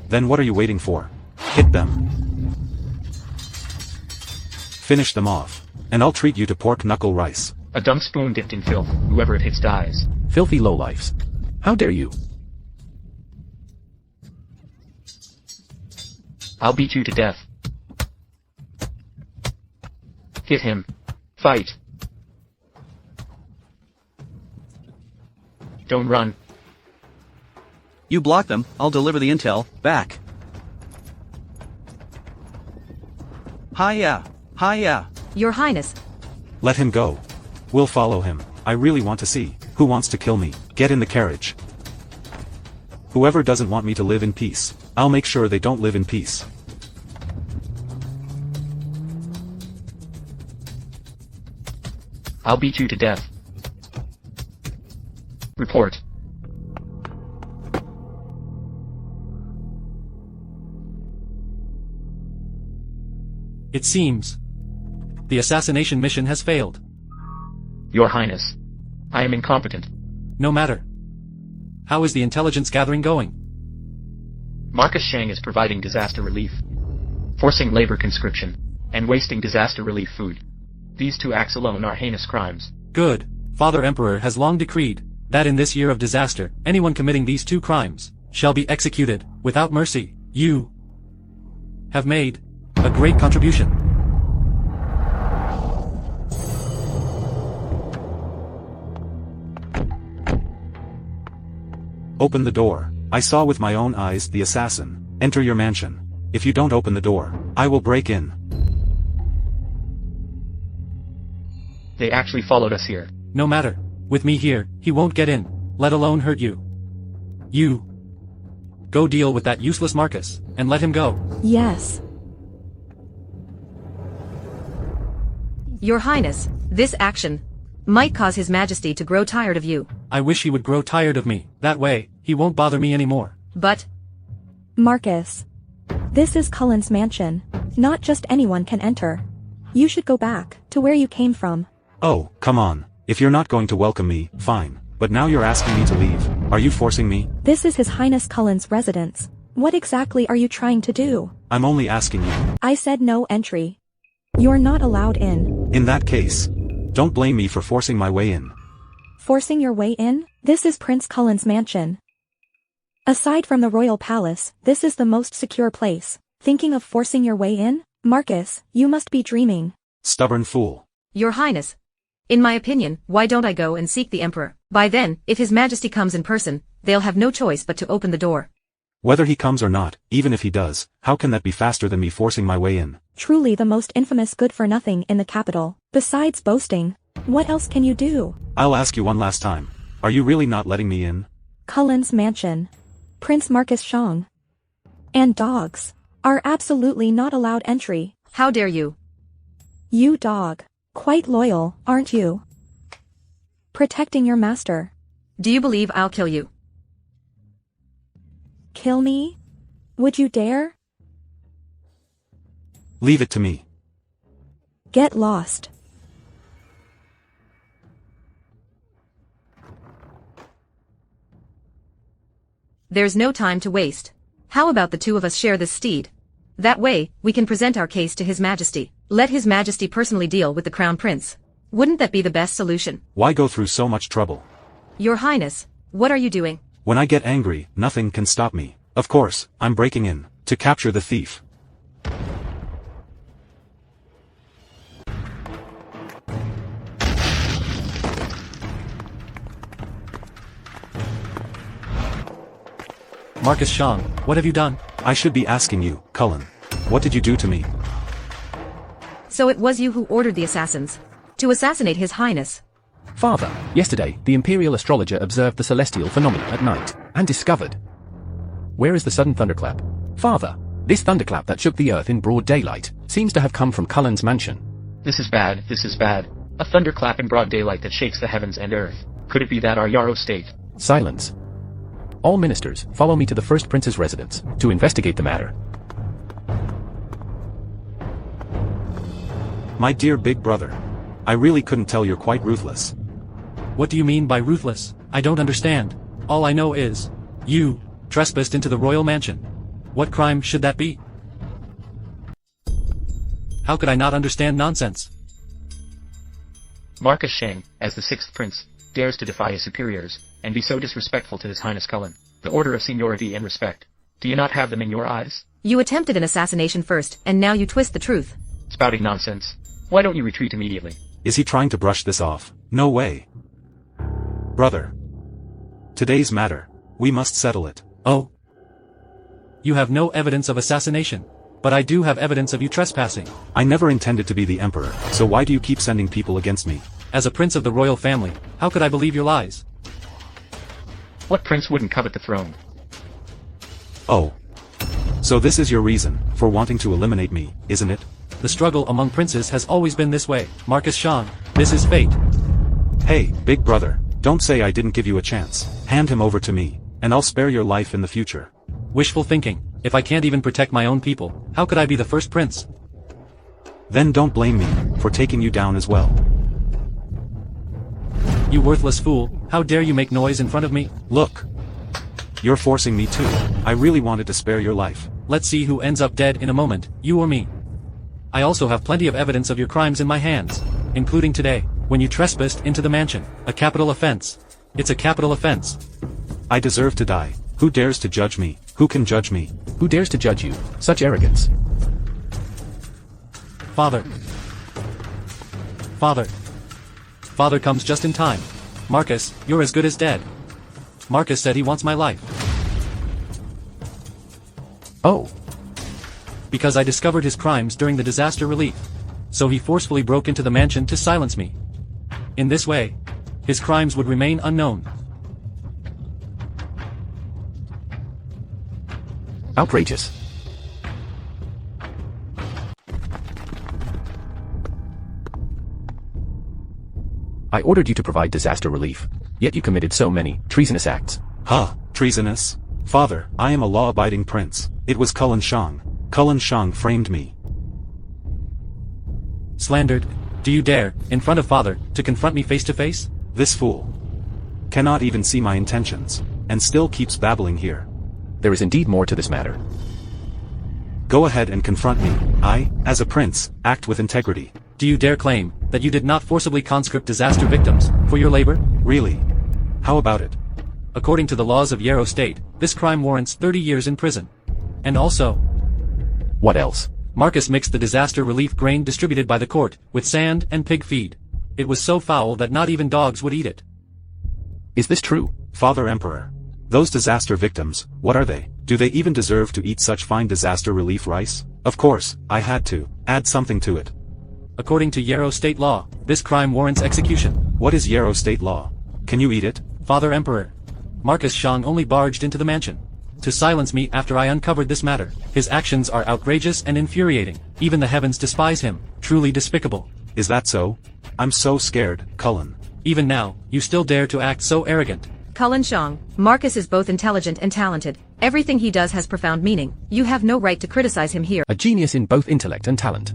Then what are you waiting for? Hit them. Finish them off. And I'll treat you to pork knuckle rice. A dumb spoon dipped in filth. Whoever it hits dies. Filthy lowlifes. How dare you? I'll beat you to death. Hit him. Fight. Don't run. You block them, I'll deliver the intel, back. Hiya! Hiya! Your Highness. Let him go. We'll follow him. I really want to see who wants to kill me. Get in the carriage. Whoever doesn't want me to live in peace, I'll make sure they don't live in peace. I'll beat you to death. Report. It seems the assassination mission has failed. Your Highness. I am incompetent. No matter. How is the intelligence gathering going? Marcus Shang is providing disaster relief, forcing labor conscription, and wasting disaster relief food. These 2 acts alone are heinous crimes. Good. Father Emperor has long decreed that in this year of disaster, anyone committing these 2 crimes shall be executed without mercy. You have made a great contribution. Open the door. I saw with my own eyes the assassin enter your mansion. If you don't open the door, I will break in. They actually followed us here. No matter. With me here, he won't get in, let alone hurt you. You. Go deal with that useless Marcus, and let him go. Yes. Your Highness, this action might cause His Majesty to grow tired of you. I wish he would grow tired of me. That way, he won't bother me anymore. But Marcus. This is Cullen's mansion. Not just anyone can enter. You should go back to where you came from. Oh, come on. If you're not going to welcome me, fine. But now you're asking me to leave. Are you forcing me? This is His Highness Cullen's residence. What exactly are you trying to do? I'm only asking you. I said no entry. You're not allowed in. In that case, don't blame me for forcing my way in. Forcing your way in? This is Prince Cullen's mansion. Aside from the royal palace, this is the most secure place. Thinking of forcing your way in? Marcus, you must be dreaming. Stubborn fool. Your Highness. In my opinion, why don't I go and seek the Emperor? By then, if His Majesty comes in person, they'll have no choice but to open the door. Whether he comes or not, even if he does, how can that be faster than me forcing my way in? Truly the most infamous good-for-nothing in the capital. Besides boasting, what else can you do? I'll ask you one last time. Are you really not letting me in? Cullen's mansion. Prince Marcus Zhong. And dogs are absolutely not allowed entry. How dare you? You dog. Quite loyal, aren't you? Protecting your master. Do you believe I'll kill you? Kill me? Would you dare? Leave it to me. Get lost. There's no time to waste. How about the 2 of us share this steed? That way, we can present our case to His Majesty. Let His Majesty personally deal with the Crown Prince. Wouldn't that be the best solution? Why go through so much trouble? Your Highness, what are you doing? When I get angry, nothing can stop me. Of course, I'm breaking in to capture the thief. Marcus Shang, what have you done? I should be asking you, Cullen. What did you do to me? So it was you who ordered the assassins to assassinate His Highness. Father, yesterday, the imperial astrologer observed the celestial phenomena at night, and discovered. Where is the sudden thunderclap? Father, this thunderclap that shook the earth in broad daylight, seems to have come from Cullen's mansion. This is bad, this is bad. A thunderclap in broad daylight that shakes the heavens and earth. Could it be that our Yarrow state? Silence. All ministers, follow me to the first prince's residence, to investigate the matter. My dear big brother. I really couldn't tell, you're quite ruthless. What do you mean by ruthless? I don't understand. All I know is, you trespassed into the royal mansion. What crime should that be? How could I not understand nonsense? Marcus Shang, as the sixth prince, dares to defy his superiors, and be so disrespectful to His Highness Cullen. The order of seniority and respect. Do you not have them in your eyes? You attempted an assassination first, and now you twist the truth. Spouting nonsense. Why don't you retreat immediately? Is he trying to brush this off? No way. Brother. Today's matter. We must settle it. Oh. You have no evidence of assassination. But I do have evidence of you trespassing. I never intended to be the emperor, so why do you keep sending people against me? As a prince of the royal family, how could I believe your lies? What prince wouldn't covet the throne? Oh. So this is your reason for wanting to eliminate me, isn't it? The struggle among princes has always been this way, Marcus Shang. This is fate. Hey, big brother, don't say I didn't give you a chance. Hand him over to me, and I'll spare your life in the future. Wishful thinking. If I can't even protect my own people, how could I be the first prince? Then don't blame me for taking you down as well. You worthless fool, how dare you make noise in front of me? Look. You're forcing me to. I really wanted to spare your life. Let's see who ends up dead in a moment, you or me. I also have plenty of evidence of your crimes in my hands, including today, when you trespassed into the mansion. A capital offense. It's a capital offense. I deserve to die. Who dares to judge me? Who can judge me? Who dares to judge you? Such arrogance. Father. Father. Father comes just in time. Marcus, you're as good as dead. Marcus said he wants my life. Oh. Because I discovered his crimes during the disaster relief. So he forcefully broke into the mansion to silence me. In this way, his crimes would remain unknown. Outrageous. I ordered you to provide disaster relief, yet you committed so many treasonous acts. Huh, treasonous? Father, I am a law-abiding prince. It was Cullen Shang. Cullen Shang framed me. Slandered? Do you dare, in front of father, to confront me face to face? This fool cannot even see my intentions, and still keeps babbling here. There is indeed more to this matter. Go ahead and confront me. I, as a prince, act with integrity. Do you dare claim that you did not forcibly conscript disaster victims for your labor? Really? How about it? According to the laws of Yarrow State, this crime warrants 30 years in prison. And also, what else? Marcus mixed the disaster relief grain distributed by the court with sand and pig feed. It was so foul that not even dogs would eat it. Is this true? Father Emperor. Those disaster victims, what are they? Do they even deserve to eat such fine disaster relief rice? Of course, I had to add something to it. According to Yarrow State law, this crime warrants execution. What is Yarrow State law? Can you eat it? Father Emperor. Marcus Shang only barged into the mansion to silence me after I uncovered this matter. His actions are outrageous and infuriating. Even the heavens despise him. Truly despicable. Is that so? I'm so scared, Cullen. Even now, you still dare to act so arrogant. Cullen Shang, Marcus is both intelligent and talented. Everything he does has profound meaning. You have no right to criticize him here. A genius in both intellect and talent.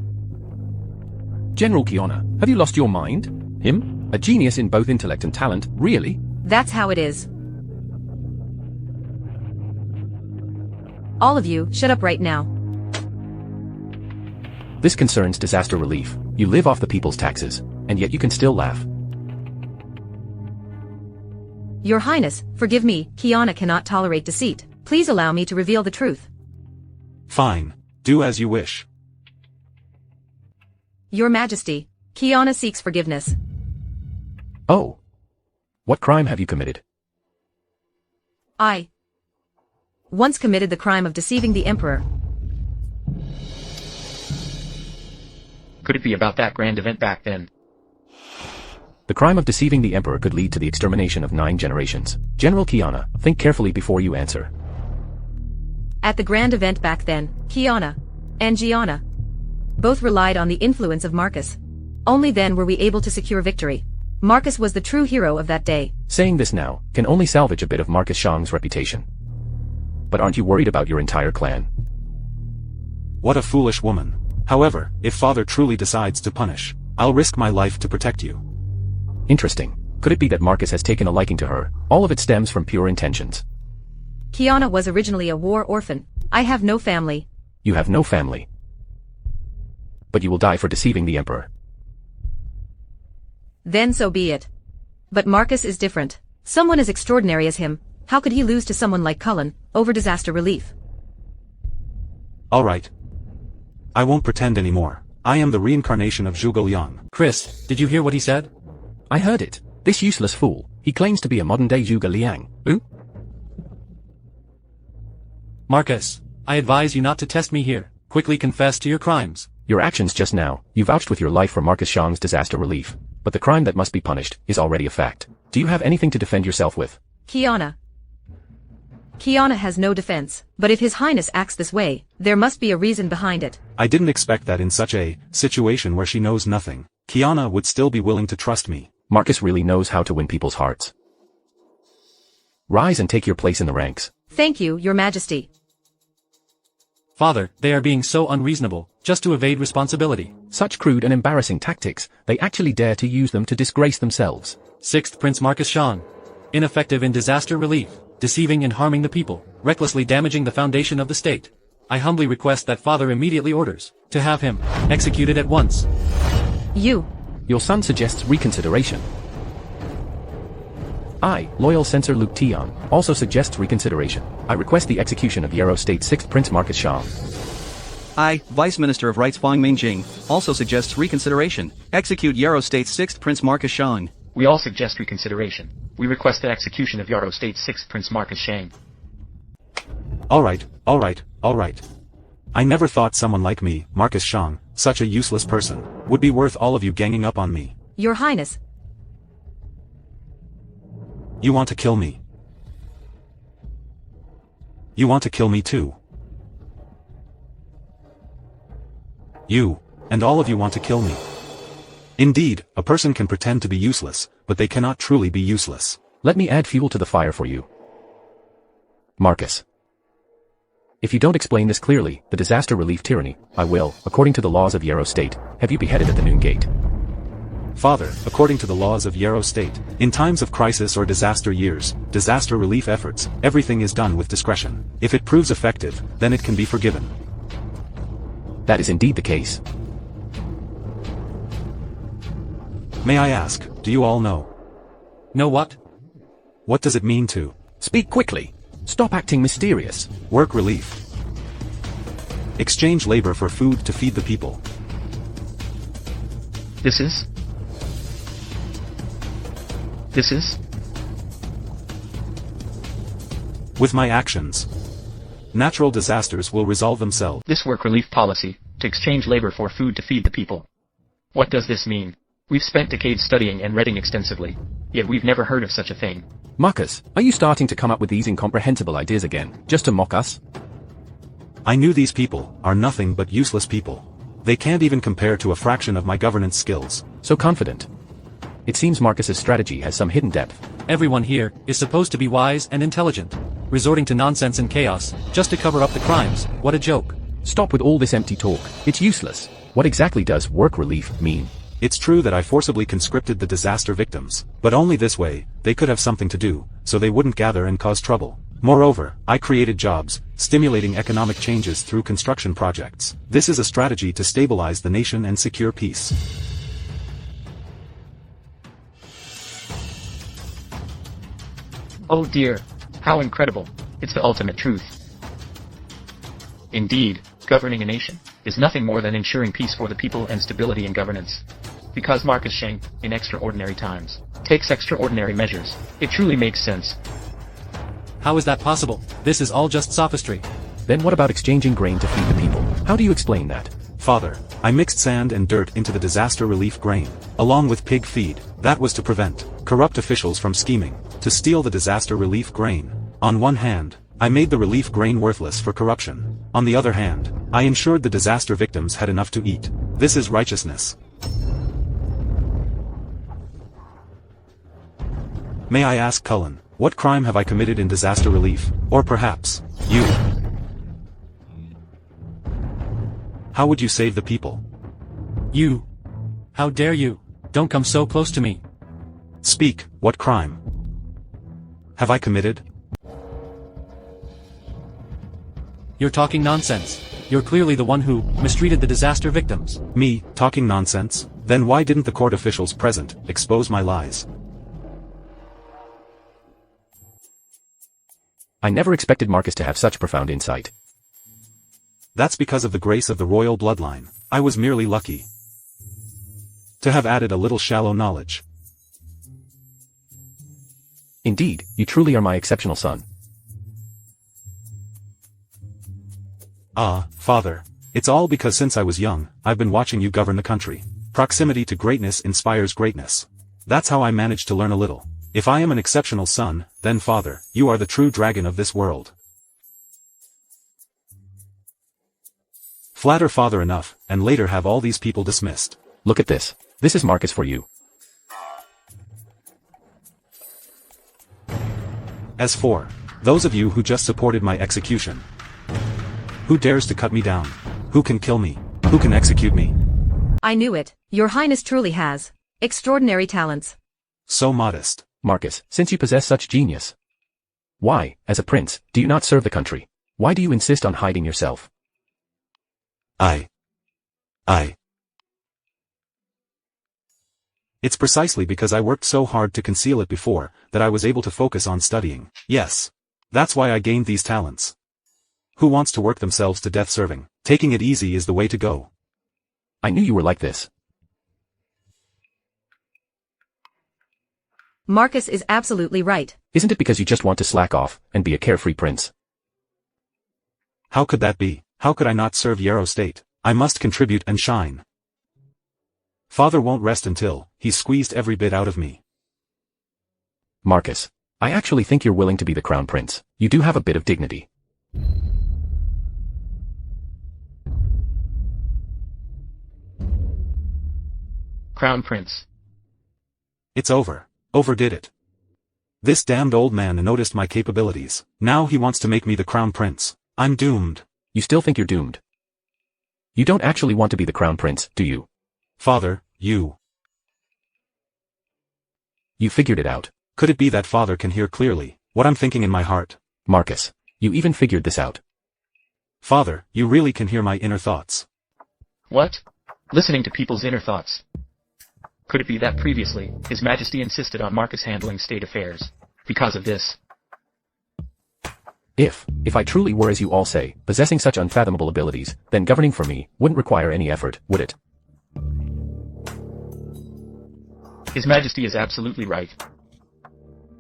General Kiana, have you lost your mind? Him? A genius in both intellect and talent, really? That's how it is. All of you, shut up right now. This concerns disaster relief. You live off the people's taxes, and yet you can still laugh. Your Highness, forgive me, Kiana cannot tolerate deceit. Please allow me to reveal the truth. Fine. Do as you wish. Your Majesty, Kiana seeks forgiveness. Oh. What crime have you committed? once committed the crime of deceiving the emperor. Could it be about that grand event back then? The crime of deceiving the emperor could lead to the extermination of 9 generations. General Kiana, think carefully before you answer. At the grand event back then, Kiana and Gianna both relied on the influence of Marcus. Only then were we able to secure victory. Marcus was the true hero of that day. Saying this now can only salvage a bit of Marcus Shang's reputation. But aren't you worried about your entire clan? What a foolish woman. However, if father truly decides to punish, I'll risk my life to protect you. Interesting. Could it be that Marcus has taken a liking to her? All of it stems from pure intentions. Kiana was originally a war orphan. I have no family. You have no family. But you will die for deceiving the emperor. Then so be it. But Marcus is different. Someone as extraordinary as him, how could he lose to someone like Cullen, over disaster relief? Alright. I won't pretend anymore. I am the reincarnation of Zhuge Liang. Chris, did you hear what he said? I heard it. This useless fool. He claims to be a modern-day Zhuge Liang. Who? Marcus, I advise you not to test me here. Quickly confess to your crimes. Your actions just now, you vouched with your life for Marcus Shang's disaster relief. But the crime that must be punished is already a fact. Do you have anything to defend yourself with? Kiana has no defense, but if His Highness acts this way, there must be a reason behind it. I didn't expect that in such a situation where she knows nothing, Kiana would still be willing to trust me. Marcus really knows how to win people's hearts. Rise and take your place in the ranks. Thank you, Your Majesty. Father, they are being so unreasonable, just to evade responsibility. Such crude and embarrassing tactics, they actually dare to use them to disgrace themselves. 6th Prince Marcus Shang. Ineffective in disaster relief, deceiving and harming the people, recklessly damaging the foundation of the state. I humbly request that Father immediately orders to have him executed at once. Your son suggests reconsideration. I, loyal censor Luke Tian, also suggests reconsideration. I request the execution of Yarrow State 6th Prince Marcus Shang. I, Vice Minister of Rights Fang Mingjing, also suggests reconsideration. Execute Yarrow State's 6th Prince Marcus Shang. We all suggest reconsideration. We request the execution of Yarrow State's 6th Prince Marcus Shang. Alright. I never thought someone like me, Marcus Shang, such a useless person, would be worth all of you ganging up on me. Your Highness. You want to kill me. You want to kill me too. You, and all of you want to kill me. Indeed, a person can pretend to be useless, but they cannot truly be useless. Let me add fuel to the fire for you. Marcus. If you don't explain this clearly, the disaster relief tyranny, I will, according to the laws of Yarrow State, have you beheaded at the noon gate. Father, according to the laws of Yarrow State, in times of crisis or disaster years, disaster relief efforts, everything is done with discretion. If it proves effective, then it can be forgiven. That is indeed the case. May I ask, do you all know? Know what? What does it mean to Speak quickly. Stop acting mysterious. work relief? Exchange labor for food to feed the people. This is? With my actions, natural disasters will resolve themselves. This work relief policy, to exchange labor for food to feed the people. What does this mean? We've spent decades studying and reading extensively, yet we've never heard of such a thing. Marcus, are you starting to come up with these incomprehensible ideas again, just to mock us? I knew these people are nothing but useless people. They can't even compare to a fraction of my governance skills. So confident. It seems Marcus's strategy has some hidden depth. Everyone here is supposed to be wise and intelligent, resorting to nonsense and chaos, just to cover up the crimes. What a joke. Stop with all this empty talk. It's useless. What exactly does work relief mean? It's true that I forcibly conscripted the disaster victims, but only this way, they could have something to do, so they wouldn't gather and cause trouble. Moreover, I created jobs, stimulating economic changes through construction projects. This is a strategy to stabilize the nation and secure peace. Oh dear, how incredible. It's the ultimate truth. Indeed, governing a nation is nothing more than ensuring peace for the people and stability in governance. Because Marcus Shang, in extraordinary times, takes extraordinary measures, it truly makes sense. How is that possible? This is all just sophistry. Then what about exchanging grain to feed the people? How do you explain that? Father, I mixed sand and dirt into the disaster relief grain, along with pig feed. That was to prevent corrupt officials from scheming to steal the disaster relief grain. On one hand, I made the relief grain worthless for corruption. On the other hand, I ensured the disaster victims had enough to eat. This is righteousness. May I ask Cullen, what crime have I committed in disaster relief? Or perhaps, you? How would you save the people? You. How dare you? Don't come so close to me. Speak, what crime have I committed? You're talking nonsense. You're clearly the one who mistreated the disaster victims. Me, talking nonsense? Then why didn't the court officials present expose my lies? I never expected Marcus to have such profound insight. That's because of the grace of the royal bloodline. I was merely lucky to have added a little shallow knowledge. Indeed, you truly are my exceptional son. Ah, Father, it's all because since I was young, I've been watching you govern the country. Proximity to greatness inspires greatness. That's how I managed to learn a little. If I am an exceptional son, then Father, you are the true dragon of this world. Flatter Father enough, and later have all these people dismissed. Look at this. This is Marcus for you. As for those of you who just supported my execution, who dares to cut me down? Who can kill me? Who can execute me? I knew it. Your Highness truly has extraordinary talents. So modest. Marcus, since you possess such genius, why, as a prince, do you not serve the country? Why do you insist on hiding yourself? It's precisely because I worked so hard to conceal it before, that I was able to focus on studying. Yes. That's why I gained these talents. Who wants to work themselves to death serving? Taking it easy is the way to go. I knew you were like this. Marcus is absolutely right. Isn't it because you just want to slack off, and be a carefree prince? How could that be? How could I not serve Yarrow State? I must contribute and shine. Father won't rest until he's squeezed every bit out of me. Marcus, I actually think you're willing to be the crown prince. You do have a bit of dignity. Crown Prince. It's over. Overdid it. This damned old man noticed my capabilities. Now he wants to make me the crown prince. I'm doomed. You still think you're doomed? You don't actually want to be the crown prince, do you? Father, you figured it out. Could it be that Father can hear clearly what I'm thinking in my heart? Marcus, you even figured this out. Father, you really can hear my inner thoughts. What? Listening to people's inner thoughts. Could it be that previously, His Majesty insisted on Marcus handling state affairs? Because of this. If I truly were as you all say, possessing such unfathomable abilities, then governing for me wouldn't require any effort, would it? His Majesty is absolutely right.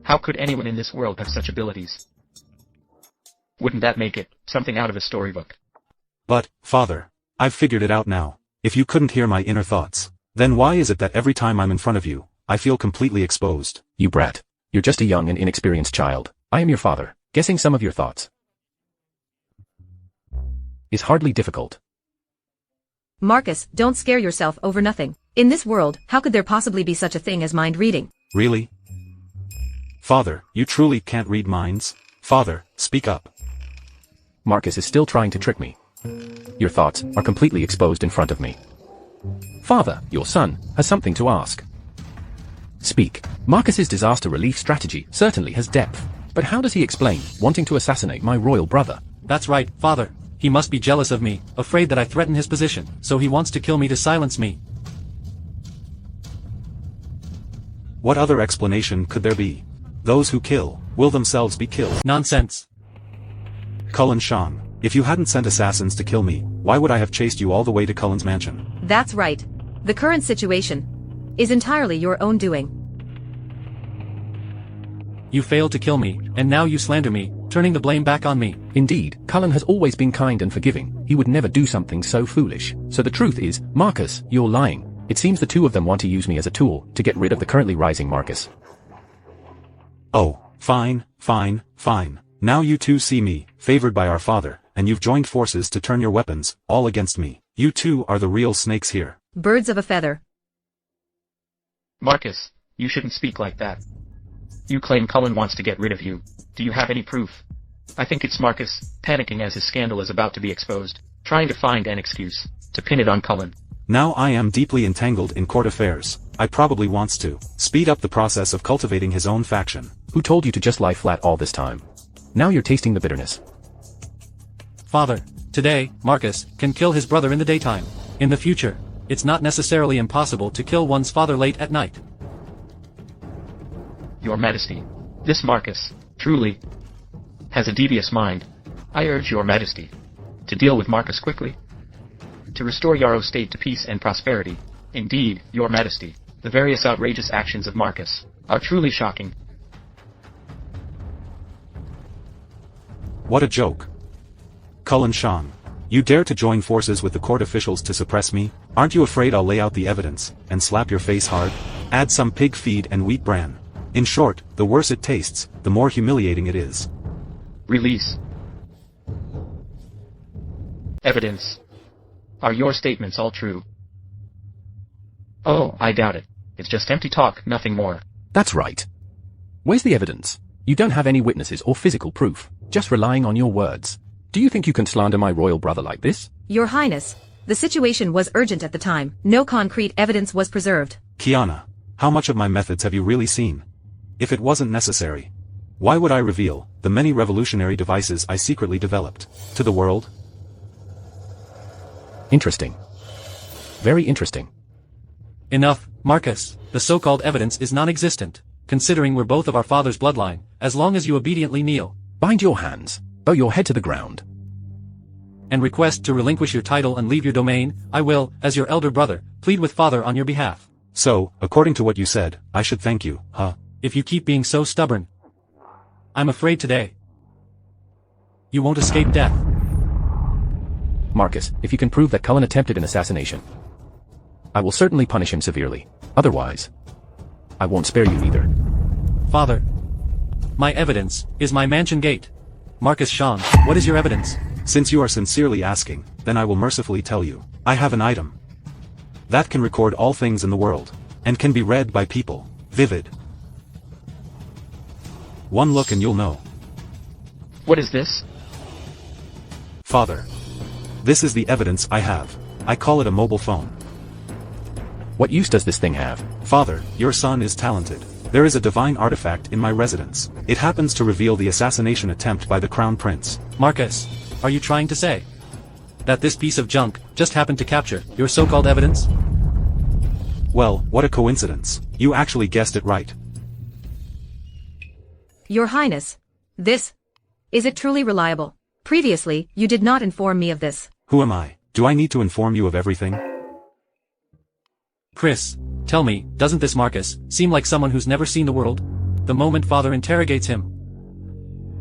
How could anyone in this world have such abilities? Wouldn't that make it something out of a storybook? But, Father, I've figured it out now. If you couldn't hear my inner thoughts, then why is it that every time I'm in front of you, I feel completely exposed? You brat. You're just a young and inexperienced child. I am your father. Guessing some of your thoughts is hardly difficult. Marcus, don't scare yourself over nothing. In this world, how could there possibly be such a thing as mind reading? Really? Father, you truly can't read minds? Father, speak up. Marcus is still trying to trick me. Your thoughts are completely exposed in front of me. Father, your son, has something to ask. Speak. Marcus's disaster relief strategy certainly has depth. But how does he explain wanting to assassinate my royal brother? That's right, Father. He must be jealous of me, afraid that I threaten his position, so he wants to kill me to silence me. What other explanation could there be? Those who kill will themselves be killed. Nonsense. Cullen Shang, if you hadn't sent assassins to kill me, why would I have chased you all the way to Cullen's mansion? That's right. The current situation is entirely your own doing. You failed to kill me, and now you slander me, turning the blame back on me. Indeed, Cullen has always been kind and forgiving. He would never do something so foolish. So the truth is, Marcus, you're lying. It seems the two of them want to use me as a tool to get rid of the currently rising Marcus. Oh, fine. Now you two see me, favored by our father, and you've joined forces to turn your weapons, all against me. You two are the real snakes here. Birds of a feather. Marcus, you shouldn't speak like that. You claim Cullen wants to get rid of you. Do you have any proof? I think it's Marcus, panicking as his scandal is about to be exposed, trying to find an excuse to pin it on Cullen. Now I am deeply entangled in court affairs. I probably wants to speed up the process of cultivating his own faction. Who told you to just lie flat all this time? Now you're tasting the bitterness. Father, today, Marcus can kill his brother in the daytime. In the future, it's not necessarily impossible to kill one's father late at night. Your Majesty, this Marcus, truly, has a devious mind. I urge your Majesty to deal with Marcus quickly, to restore Yarrow State to peace and prosperity. Indeed, your Majesty, the various outrageous actions of Marcus are truly shocking. What a joke. Cullen Sean. You dare to join forces with the court officials to suppress me? Aren't you afraid I'll lay out the evidence, and slap your face hard? Add some pig feed and wheat bran. In short, the worse it tastes, the more humiliating it is. Release. Evidence. Are your statements all true? Oh, I doubt it. It's just empty talk, nothing more. That's right. Where's the evidence? You don't have any witnesses or physical proof, just relying on your words. Do you think you can slander my royal brother like this? Your Highness, the situation was urgent at the time. No concrete evidence was preserved. Kiana, how much of my methods have you really seen? If it wasn't necessary, why would I reveal the many revolutionary devices I secretly developed to the world? Interesting. Very interesting. Enough, Marcus. The so-called evidence is non-existent, considering we're both of our father's bloodline, as long as you obediently kneel. Bind your hands, bow your head to the ground, and request to relinquish your title and leave your domain. I will, as your elder brother, plead with father on your behalf. So, according to what you said, I should thank you, huh? If you keep being so stubborn, I'm afraid today you won't escape death. Marcus, if you can prove that Cullen attempted an assassination, I will certainly punish him severely. Otherwise, I won't spare you either. Father, my evidence is my mansion gate. Marcus Sean, what is your evidence? Since you are sincerely asking, then I will mercifully tell you. I have an item that can record all things in the world, and can be read by people. Vivid. One look and you'll know. What is this? Father. This is the evidence I have. I call it a mobile phone. What use does this thing have? Father, your son is talented. There is a divine artifact in my residence. It happens to reveal the assassination attempt by the Crown Prince. Marcus, are you trying to say that this piece of junk just happened to capture your so-called evidence? Well, what a coincidence. You actually guessed it right. Your Highness, is it truly reliable? Previously, you did not inform me of this. Who am I? Do I need to inform you of everything? Chris, tell me, doesn't this Marcus seem like someone who's never seen the world? The moment father interrogates him,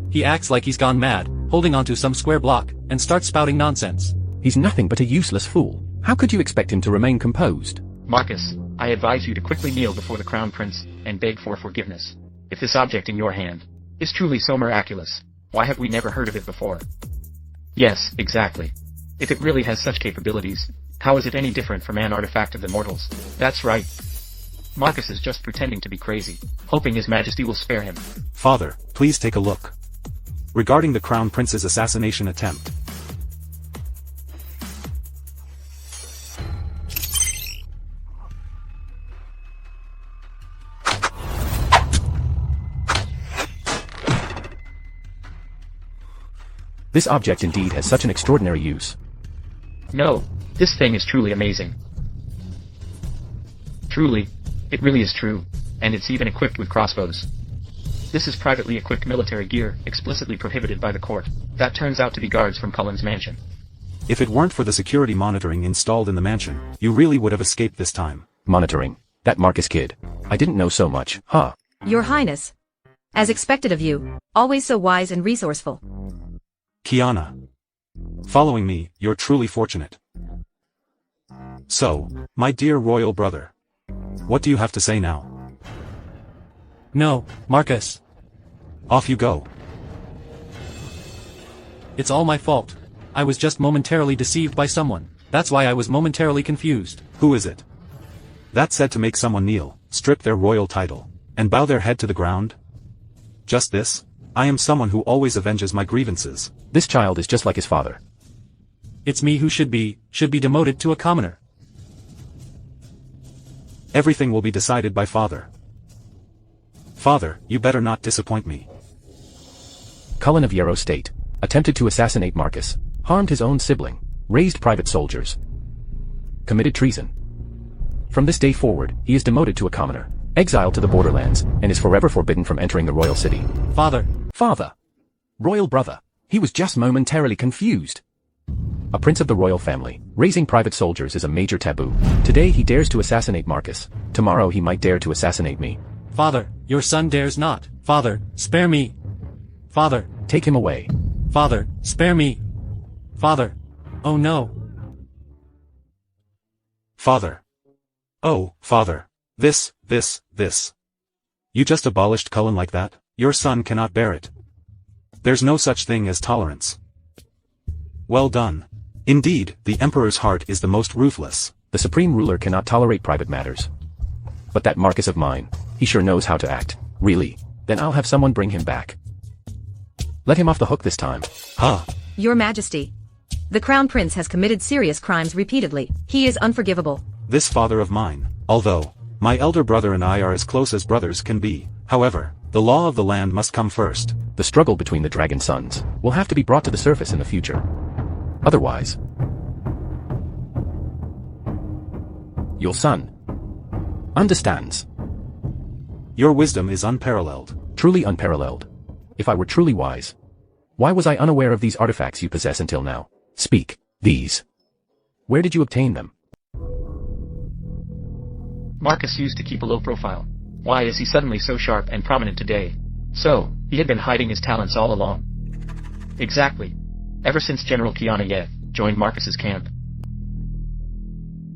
he acts like he's gone mad, holding onto some square block, and starts spouting nonsense. He's nothing but a useless fool. How could you expect him to remain composed? Marcus, I advise you to quickly kneel before the Crown Prince and beg for forgiveness. If this object in your hand is truly so miraculous, why have we never heard of it before? Yes, exactly. If it really has such capabilities, how is it any different from an artifact of the mortals? That's right. Marcus is just pretending to be crazy, hoping His Majesty will spare him. Father, please take a look. Regarding the Crown Prince's assassination attempt. This object indeed has such an extraordinary use. No, this thing is truly amazing. Truly, it really is true, and it's even equipped with crossbows. This is privately equipped military gear, explicitly prohibited by the court. That turns out to be guards from Cullen's mansion. If it weren't for the security monitoring installed in the mansion, you really would have escaped this time. Monitoring. That Marcus kid. I didn't know so much, huh? Your Highness, As expected of you, always so wise and resourceful. Kiana. Following me, you're truly fortunate. So, my dear royal brother. What do you have to say now? No, Marcus. Off you go. It's all my fault. I was just momentarily deceived by someone. That's why I was momentarily confused. Who is it? That said to make someone kneel, strip their royal title, and bow their head to the ground? Just this? I am someone who always avenges my grievances. This child is just like his father. It's me who should be demoted to a commoner. Everything will be decided by father. Father, you better not disappoint me. Cullen of Yarrow State attempted to assassinate Marcus, harmed his own sibling, raised private soldiers, committed treason. From this day forward, he is demoted to a commoner, exiled to the borderlands, and is forever forbidden from entering the royal city. Father. Father. Royal brother. He was just momentarily confused. A prince of the royal family, raising private soldiers is a major taboo. Today he dares to assassinate Marcus. Tomorrow he might dare to assassinate me. Father, your son dares not. Father, spare me. Father. Take him away. Father, spare me. Father. Oh no. Father. Oh, father. This. You just abolished Cullen like that? Your son cannot bear it. There's no such thing as tolerance. Well done. Indeed, the emperor's heart is the most ruthless. The supreme ruler cannot tolerate private matters. But that Marcus of mine, he sure knows how to act. Really? Then I'll have someone bring him back. Let him off the hook this time. Huh? Your Majesty. The Crown Prince has committed serious crimes repeatedly. He is unforgivable. This father of mine, although my elder brother and I are as close as brothers can be, however, the law of the land must come first. The struggle between the dragon sons will have to be brought to the surface in the future. Otherwise, your son understands. Your wisdom is unparalleled. Truly unparalleled. If I were truly wise, why was I unaware of these artifacts you possess until now? Speak. These. Where did you obtain them? Marcus used to keep a low profile. Why is he suddenly so sharp and prominent today? So, he had been hiding his talents all along. Exactly. Ever since General Xuan Yihao joined Marcus's camp.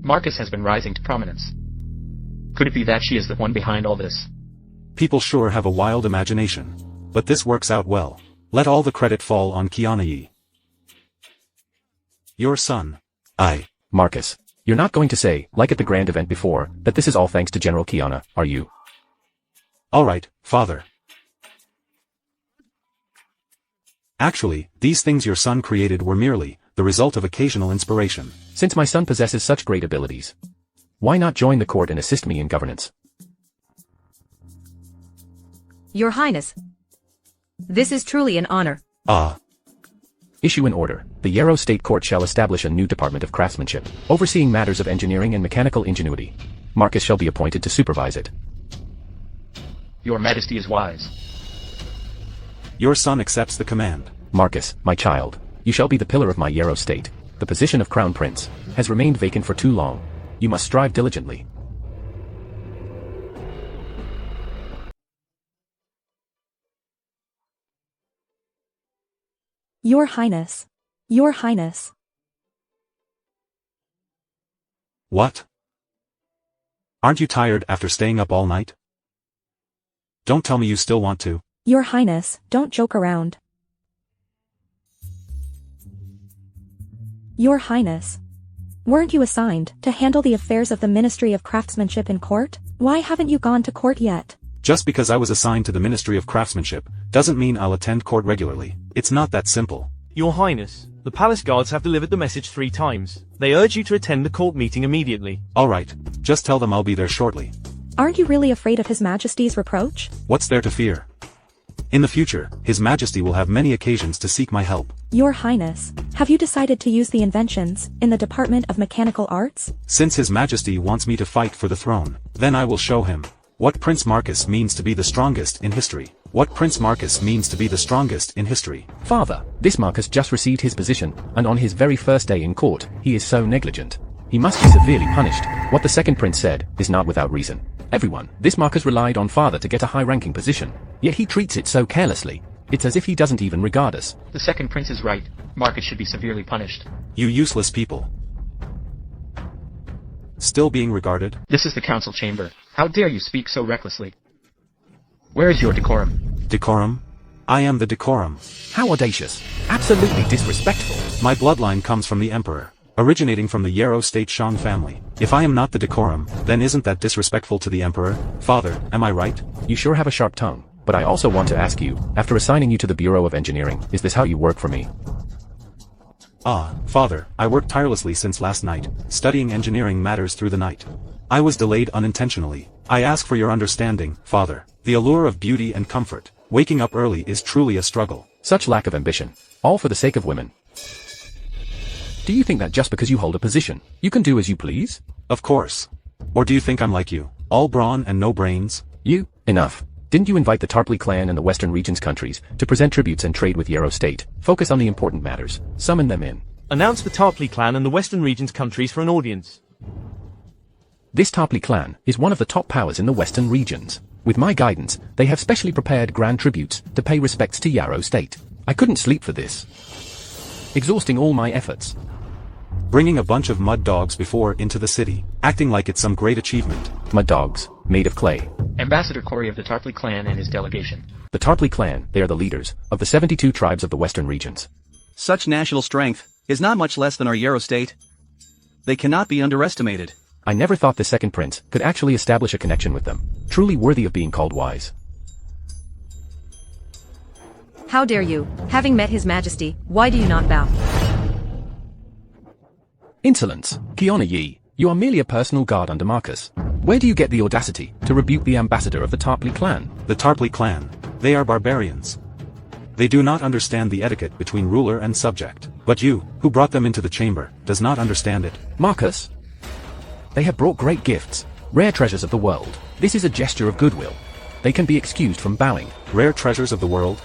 Marcus has been rising to prominence. Could it be that she is the one behind all this? People sure have a wild imagination. But this works out well. Let all the credit fall on Xuan Yi. Your son. Marcus, you're not going to say, like at the grand event before, that this is all thanks to General Kiana, are you? Alright, father. Actually, these things your son created were merely the result of occasional inspiration. Since my son possesses such great abilities, why not join the court and assist me in governance? Your Highness. This is truly an honor. Issue an order. The Yarrow State Court shall establish a new department of craftsmanship, overseeing matters of engineering and mechanical ingenuity. Marcus shall be appointed to supervise it. Your Majesty is wise. Your son accepts the command. Marcus, my child, you shall be the pillar of my Yarrow State. The position of Crown Prince has remained vacant for too long. You must strive diligently. Your Highness. Your Highness. What? Aren't you tired after staying up all night? Don't tell me you still want to. Your Highness, don't joke around. Your Highness. Weren't you assigned to handle the affairs of the Ministry of Craftsmanship in court? Why haven't you gone to court yet? Just because I was assigned to the Ministry of Craftsmanship, doesn't mean I'll attend court regularly. It's not that simple. Your Highness, the palace guards have delivered the message 3 times. They urge you to attend the court meeting immediately. Alright, just tell them I'll be there shortly. Aren't you really afraid of His Majesty's reproach? What's there to fear? In the future, His Majesty will have many occasions to seek my help. Your Highness, have you decided to use the inventions in the Department of Mechanical Arts? Since His Majesty wants me to fight for the throne, then I will show him what Prince Marcus means to be the strongest in history. What Prince Marcus means to be the strongest in history. Father, this Marcus just received his position, and on his very first day in court, he is so negligent. He must be severely punished. What the second prince said is not without reason. Everyone, this Marcus relied on father to get a high-ranking position, yet he treats it so carelessly. It's as if he doesn't even regard us. The second prince is right. Marcus should be severely punished. You useless people. Still being regarded? This is the council chamber. How dare you speak so recklessly? Where is your decorum? Decorum? I am the decorum. How audacious. Absolutely disrespectful. My bloodline comes from the emperor, originating from the Yarrow State Shang family. If I am not the decorum, then isn't that disrespectful to the emperor? Father, am I right? You sure have a sharp tongue, but I also want to ask you, after assigning you to the Bureau of Engineering, is this how you work for me? Ah, father, I worked tirelessly since last night, studying engineering matters through the night. I was delayed unintentionally. I ask for your understanding, father. The allure of beauty and comfort, waking up early is truly a struggle. Such lack of ambition. All for the sake of women. Do you think that just because you hold a position, you can do as you please? Of course. Or do you think I'm like you, all brawn and no brains? You? Enough. Didn't you invite the Tarpley clan and the Western Regions countries to present tributes and trade with Yarrow State? Focus on the important matters. Summon them in. Announce the Tarpley clan and the Western Regions countries for an audience. This Tarpley clan is one of the top powers in the Western Regions. With my guidance, they have specially prepared grand tributes to pay respects to Yarrow State. I couldn't sleep for this. Exhausting all my efforts. Bringing a bunch of mud dogs before into the city, acting like it's some great achievement. Mud dogs, made of clay. Ambassador Corey of the Tarpley clan and his delegation. The Tarpley clan, they are the leaders of the 72 tribes of the Western Regions. Such national strength is not much less than our Yarrow State. They cannot be underestimated. I never thought the second prince could actually establish a connection with them. Truly worthy of being called wise. How dare you? Having met His Majesty, why do you not bow? Insolence. Kiona Yi, you are merely a personal guard under Marcus. Where do you get the audacity to rebuke the ambassador of the Tarpley clan? The Tarpley clan. They are barbarians. They do not understand the etiquette between ruler and subject. But you, who brought them into the chamber, does not understand it. Marcus? They have brought great gifts, rare treasures of the world. This is a gesture of goodwill. They can be excused from bowing. Rare treasures of the world?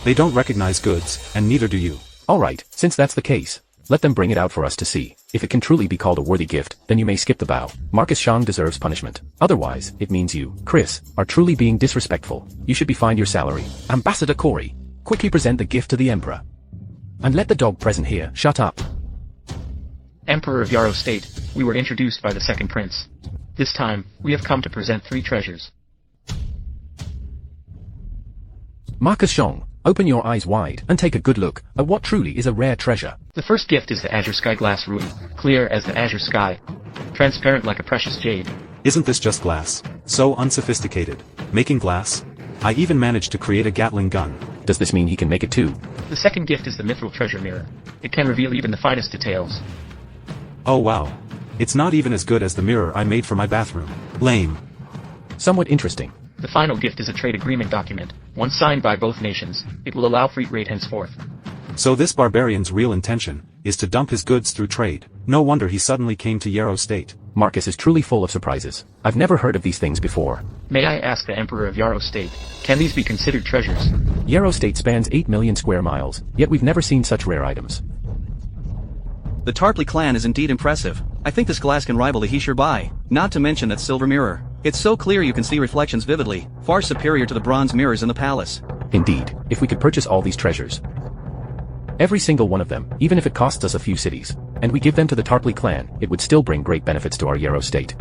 They don't recognize goods, and neither do you. Alright, since that's the case, let them bring it out for us to see. If it can truly be called a worthy gift, then you may skip the bow. Marcus Shang deserves punishment. Otherwise, it means you, Chris, are truly being disrespectful. You should be fined your salary. Ambassador Corey, quickly present the gift to the Emperor. And let the dog present here shut up. Emperor of Yarrow State, we were introduced by the second prince. This time, we have come to present 3 treasures. Marcus Shang, open your eyes wide and take a good look at what truly is a rare treasure. The first gift is the Azure Sky Glass Ruby, clear as the azure sky, transparent like a precious jade. Isn't this just glass? So unsophisticated. Making glass? I even managed to create a Gatling gun. Does this mean he can make it too? The second gift is the Mithril Treasure Mirror. It can reveal even the finest details. Oh wow. It's not even as good as the mirror I made for my bathroom. Lame. Somewhat interesting. The final gift is a trade agreement document, one signed by both nations. It will allow free trade henceforth. So this barbarian's real intention is to dump his goods through trade. No wonder he suddenly came to Yarrow State. Marcus is truly full of surprises. I've never heard of these things before. May I ask the Emperor of Yarrow State, can these be considered treasures? Yarrow State spans 8 million square miles, yet we've never seen such rare items. The Tarpley clan is indeed impressive. I think this glass can rival the Heshirbai, not to mention that silver mirror. It's so clear you can see reflections vividly, far superior to the bronze mirrors in the palace. Indeed, if we could purchase all these treasures, every single one of them, even if it costs us a few cities, and we give them to the Tarpley clan, it would still bring great benefits to our Yarrow State.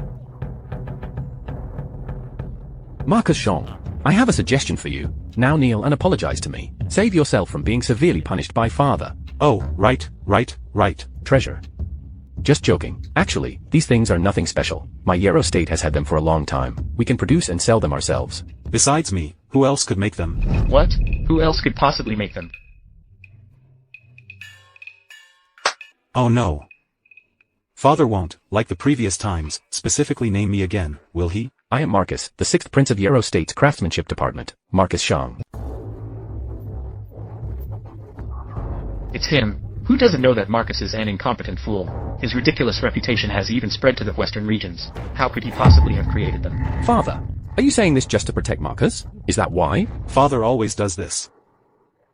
Marcus Shang, I have a suggestion for you. Now kneel and apologize to me. Save yourself from being severely punished by father. Oh, right. Treasure. Just joking. Actually, these things are nothing special. My Yarrow State has had them for a long time. We can produce and sell them ourselves. Besides me, who else could make them? What? Who else could possibly make them? Oh no. Father won't, like the previous times, specifically name me again, will he? I am Marcus, the 6th Prince of Yarrow State's Craftsmanship Department. Marcus Shang. It's him. Who doesn't know that Marcus is an incompetent fool? His ridiculous reputation has even spread to the Western regions. How could he possibly have created them? Father, are you saying this just to protect Marcus? Is that why? Father always does this.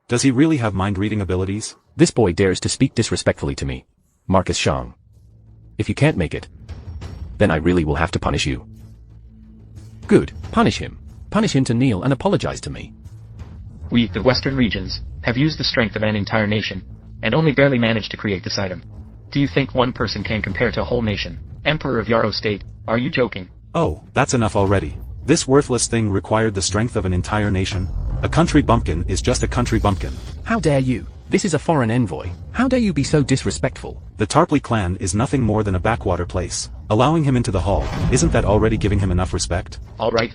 Does he really have mind-reading abilities? This boy dares to speak disrespectfully to me. Marcus Shang. If you can't make it, then I really will have to punish you. Good, punish him. Punish him to kneel and apologize to me. We, the Western regions, have used the strength of an entire nation, and only barely managed to create this item. Do you think one person can compare to a whole nation? Emperor of Yarrow State, are you joking? Oh, that's enough already. This worthless thing required the strength of an entire nation? A country bumpkin is just a country bumpkin. How dare you? This is a foreign envoy. How dare you be so disrespectful? The Tarpley clan is nothing more than a backwater place. Allowing him into the hall, isn't that already giving him enough respect? Alright.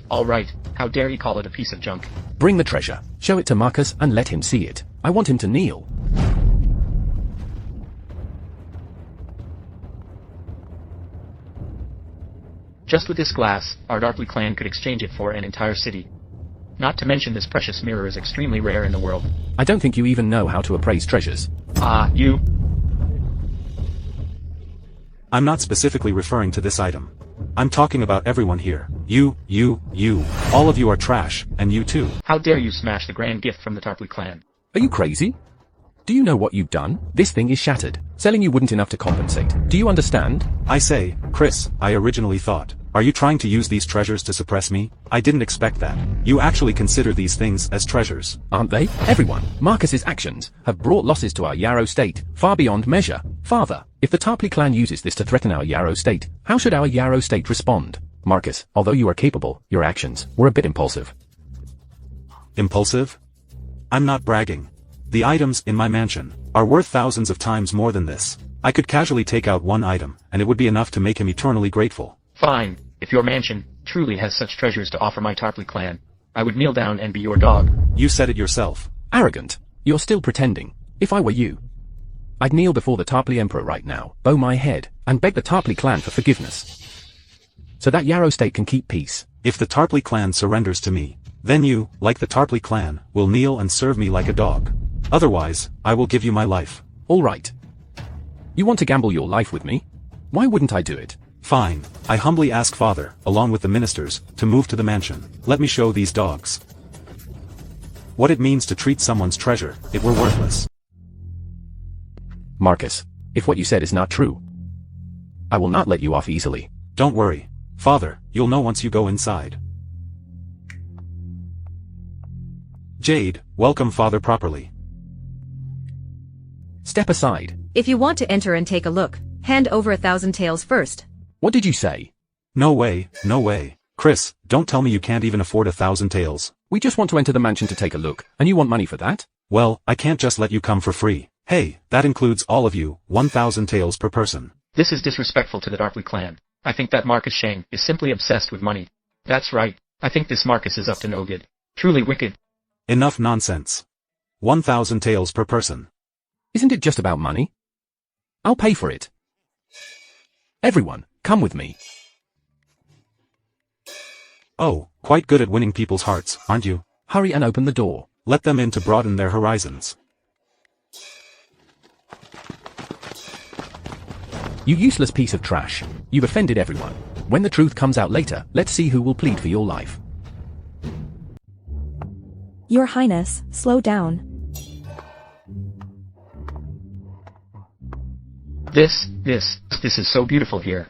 How dare you call it a piece of junk? Bring the treasure. Show it to Marcus and let him see it. I want him to kneel. Just with this glass, our Darpley clan could exchange it for an entire city. Not to mention this precious mirror is extremely rare in the world. I don't think you even know how to appraise treasures. You... I'm not specifically referring to this item. I'm talking about everyone here. You. All of you are trash, and you too. How dare you smash the grand gift from the Tarpley clan? Are you crazy? Do you know what you've done? This thing is shattered. Selling you wouldn't enough to compensate. Do you understand? I say, Chris, I originally thought. Are you trying to use these treasures to suppress me? I didn't expect that. You actually consider these things as treasures. Aren't they? Everyone. Marcus's actions have brought losses to our Yarrow State, far beyond measure. Father, if the Tarpley clan uses this to threaten our Yarrow State, how should our Yarrow State respond? Marcus, although you are capable, your actions were a bit impulsive. Impulsive? I'm not bragging. The items in my mansion are worth thousands of times more than this. I could casually take out one item, and it would be enough to make him eternally grateful. Fine, if your mansion truly has such treasures to offer my Tarpley clan, I would kneel down and be your dog. You said it yourself. Arrogant. You're still pretending. If I were you, I'd kneel before the Tarpley Emperor right now, bow my head, and beg the Tarpley clan for forgiveness. So that Yarrow State can keep peace. If the Tarpley clan surrenders to me, then you, like the Tarpley clan, will kneel and serve me like a dog. Otherwise, I will give you my life. All right. You want to gamble your life with me? Why wouldn't I do it? Fine. I humbly ask Father, along with the ministers, to move to the mansion. Let me show these dogs what it means to treat someone's treasure, it were worthless. Marcus, if what you said is not true, I will not let you off easily. Don't worry. Father, you'll know once you go inside. Jade, welcome Father properly. Step aside. If you want to enter and take a look, hand over 1,000 taels first. What did you say? No way. Chris, don't tell me you can't even afford 1,000 taels. We just want to enter the mansion to take a look, and you want money for that? Well, I can't just let you come for free. Hey, that includes all of you, 1,000 taels per person. This is disrespectful to the Darpley clan. I think that Marcus Shang is simply obsessed with money. That's right, I think this Marcus is up to no good. Truly wicked. Enough nonsense. 1,000 taels per person. Isn't it just about money? I'll pay for it. Everyone, come with me. Oh, quite good at winning people's hearts, aren't you? Hurry and open the door. Let them in to broaden their horizons. You useless piece of trash. You've offended everyone. When the truth comes out later, let's see who will plead for your life. Your Highness, slow down. This is so beautiful here.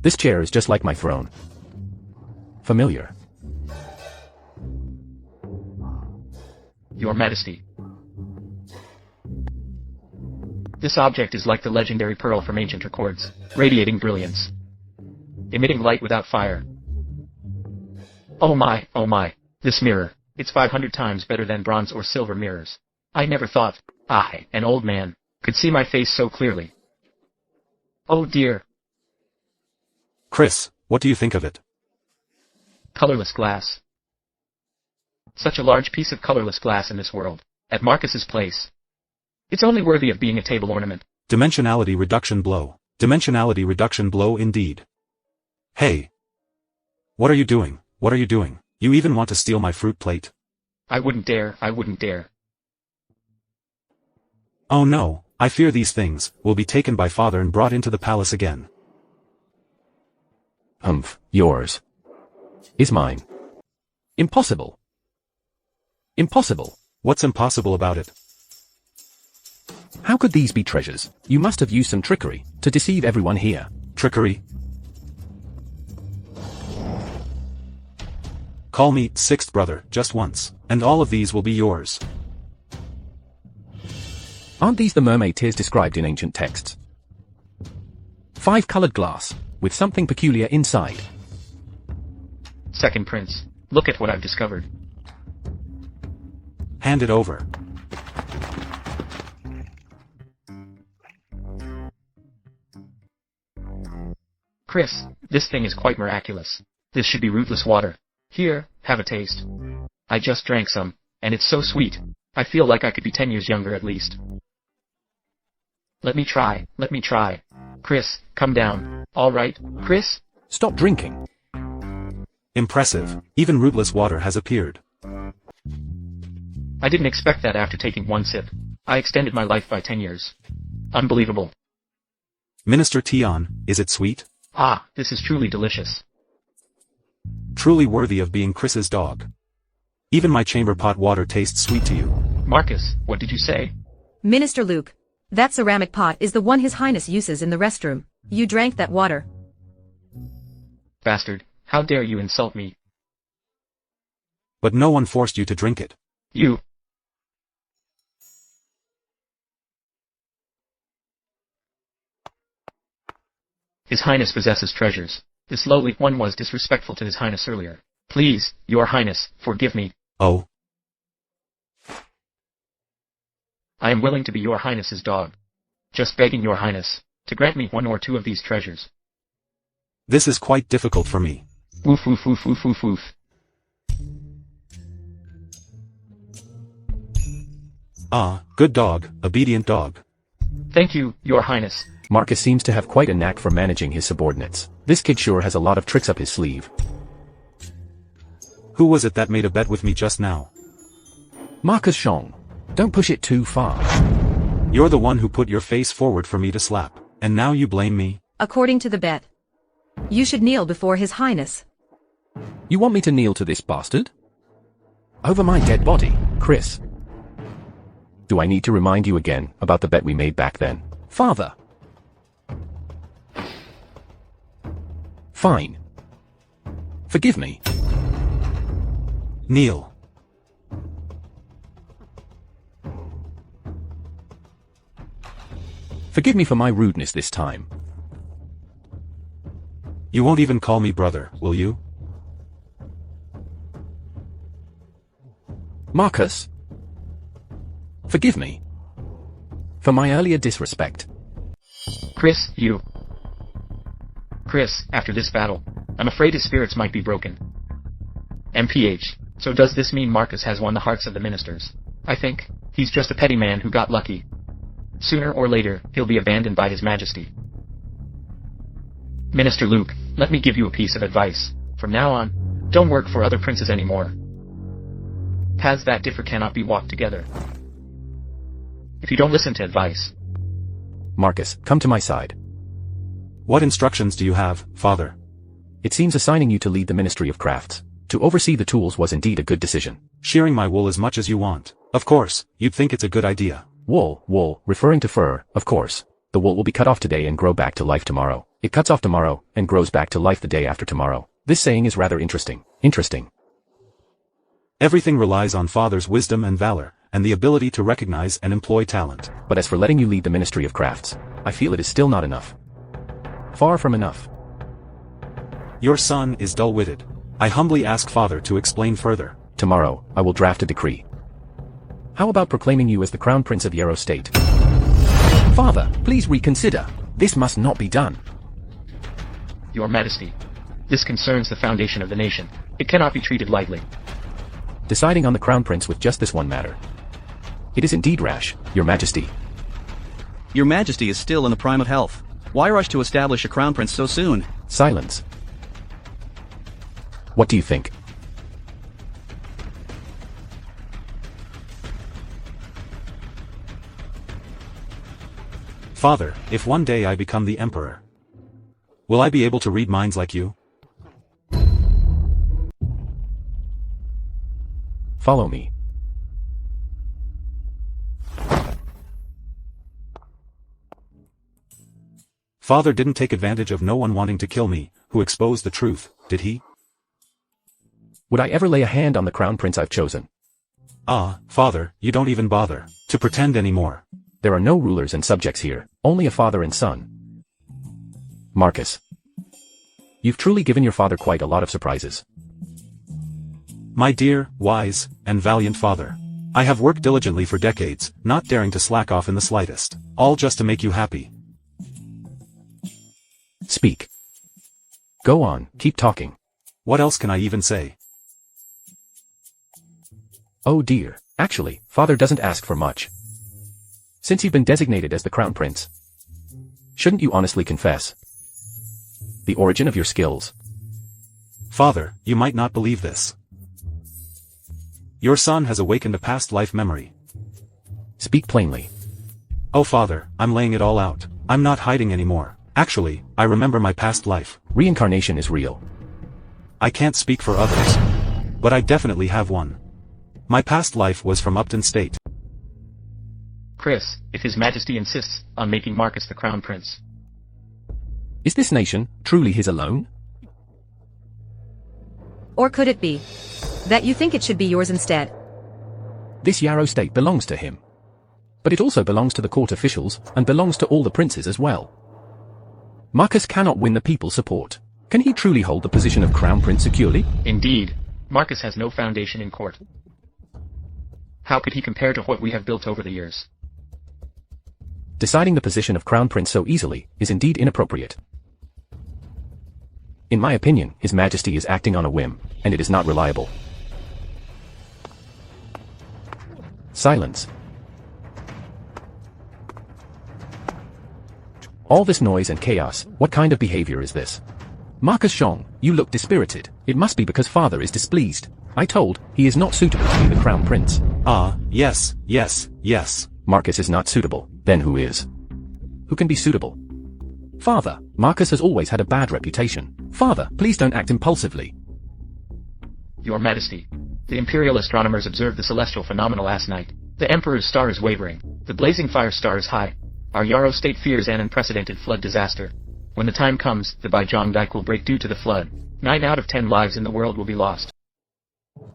This chair is just like my throne. Familiar. Your Majesty. This object is like the legendary pearl from ancient records, radiating brilliance, emitting light without fire. Oh my, this mirror, it's 500 times better than bronze or silver mirrors. I never thought I, an old man, could see my face so clearly. Oh dear. Chris, what do you think of it? Colorless glass. Such a large piece of colorless glass in this world, at Marcus's place. It's only worthy of being a table ornament. Dimensionality reduction blow. Dimensionality reduction blow indeed. Hey. What are you doing? You even want to steal my fruit plate? I wouldn't dare. Oh no, I fear these things will be taken by Father and brought into the palace again. Yours. is mine. Impossible. Impossible. What's impossible about it? How could these be treasures? You must have used some trickery to deceive everyone here. Trickery? Call me sixth brother just once, and all of these will be yours. Aren't these the mermaid tears described in ancient texts? 5-colored glass, with something peculiar inside. Second prince, look at what I've discovered. Hand it over. Chris, this thing is quite miraculous. This should be rootless water. Here, have a taste. I just drank some, and it's so sweet. I feel like I could be 10 years younger at least. Let me try. Chris, come down. Alright, Chris? Stop drinking. Impressive. Even rootless water has appeared. I didn't expect that after taking one sip. I extended my life by 10 years. Unbelievable. Minister Tian, is it sweet? Ah, this is truly delicious. Truly worthy of being Chris's dog. Even my chamber pot water tastes sweet to you. Marcus, what did you say? Minister Luke, that ceramic pot is the one His Highness uses in the restroom. You drank that water. Bastard, how dare you insult me? But no one forced you to drink it. You. His Highness possesses treasures. This lowly one was disrespectful to His Highness earlier. Please, Your Highness, forgive me. Oh. I am willing to be Your Highness's dog. Just begging Your Highness to grant me one or two of these treasures. This is quite difficult for me. Woof woof woof woof woof woof. Ah, good dog, obedient dog. Thank you, Your Highness. Marcus seems to have quite a knack for managing his subordinates. This kid sure has a lot of tricks up his sleeve. Who was it that made a bet with me just now? Marcus Zhong. Don't push it too far. You're the one who put your face forward for me to slap, and now you blame me? According to the bet, you should kneel before His Highness. You want me to kneel to this bastard? Over my dead body, Chris. Do I need to remind you again about the bet we made back then? Father. Fine. Forgive me. Kneel. Forgive me for my rudeness this time. You won't even call me brother, will you? Marcus. Forgive me. For my earlier disrespect. Chris, you. Chris, after this battle, I'm afraid his spirits might be broken. MPH, so does this mean Marcus has won the hearts of the ministers? I think he's just a petty man who got lucky. Sooner or later, he'll be abandoned by His Majesty. Minister Luke, let me give you a piece of advice. From now on, don't work for other princes anymore. Paths that differ cannot be walked together. If you don't listen to advice. Marcus, come to my side. What instructions do you have, father? It seems assigning you to lead the Ministry of Crafts, to oversee the tools was indeed a good decision. Shearing my wool as much as you want. Of course, you'd think it's a good idea. Wool, referring to fur, of course. The wool will be cut off today and grow back to life tomorrow. It cuts off tomorrow, and grows back to life the day after tomorrow. This saying is rather interesting. Everything relies on father's wisdom and valor, and the ability to recognize and employ talent. But as for letting you lead the Ministry of Crafts, I feel it is still not enough. Far from enough. Your son is dull-witted. I humbly ask father to explain further. Tomorrow, I will draft a decree. How about proclaiming you as the Crown Prince of Yarrow State? Father, please reconsider. This must not be done. Your Majesty, this concerns the foundation of the nation. It cannot be treated lightly. Deciding on the Crown Prince with just this one matter. It is indeed rash, Your Majesty. Your Majesty is still in the prime of health. Why rush to establish a crown prince so soon? Silence. What do you think? Father, if one day I become the emperor, will I be able to read minds like you? Follow me. Father didn't take advantage of no one wanting to kill me, who exposed the truth, did he? Would I ever lay a hand on the crown prince I've chosen? Ah, father, you don't even bother to pretend anymore. There are no rulers and subjects here, only a father and son. Marcus. You've truly given your father quite a lot of surprises. My dear, wise, and valiant father. I have worked diligently for decades, not daring to slack off in the slightest, all just to make you happy. Speak. Go on, keep talking. What else can I even say? Oh dear, actually, father doesn't ask for much. Since you've been designated as the crown prince, shouldn't you honestly confess the origin of your skills? Father, you might not believe this. Your son has awakened a past life memory. Speak plainly. Oh father, I'm laying it all out. I'm not hiding anymore. Actually, I remember my past life. Reincarnation is real. I can't speak for others, but I definitely have one. My past life was from Upton State. Chris, if His Majesty insists on making Marcus the crown prince. Is this nation truly his alone? Or could it be that you think it should be yours instead? This Yarrow state belongs to him. But it also belongs to the court officials, and belongs to all the princes as well. Marcus cannot win the people's support. Can he truly hold the position of crown prince securely? Indeed, Marcus has no foundation in court. How could he compare to what we have built over the years? Deciding the position of crown prince so easily is indeed inappropriate. In my opinion, His Majesty is acting on a whim, and it is not reliable. Silence. All this noise and chaos, what kind of behavior is this? Marcus Zhong, you look dispirited. It must be because father is displeased. I told, he is not suitable to be the crown prince. Ah, yes. Marcus is not suitable, then who is? Who can be suitable? Father, Marcus has always had a bad reputation. Father, please don't act impulsively. Your Majesty, the Imperial astronomers observed the celestial phenomena last night. The Emperor's star is wavering. The blazing fire star is high. Our Yarrow state fears an unprecedented flood disaster. When the time comes, the Baizhang dike will break due to the flood. 9 out of 10 lives in the world will be lost.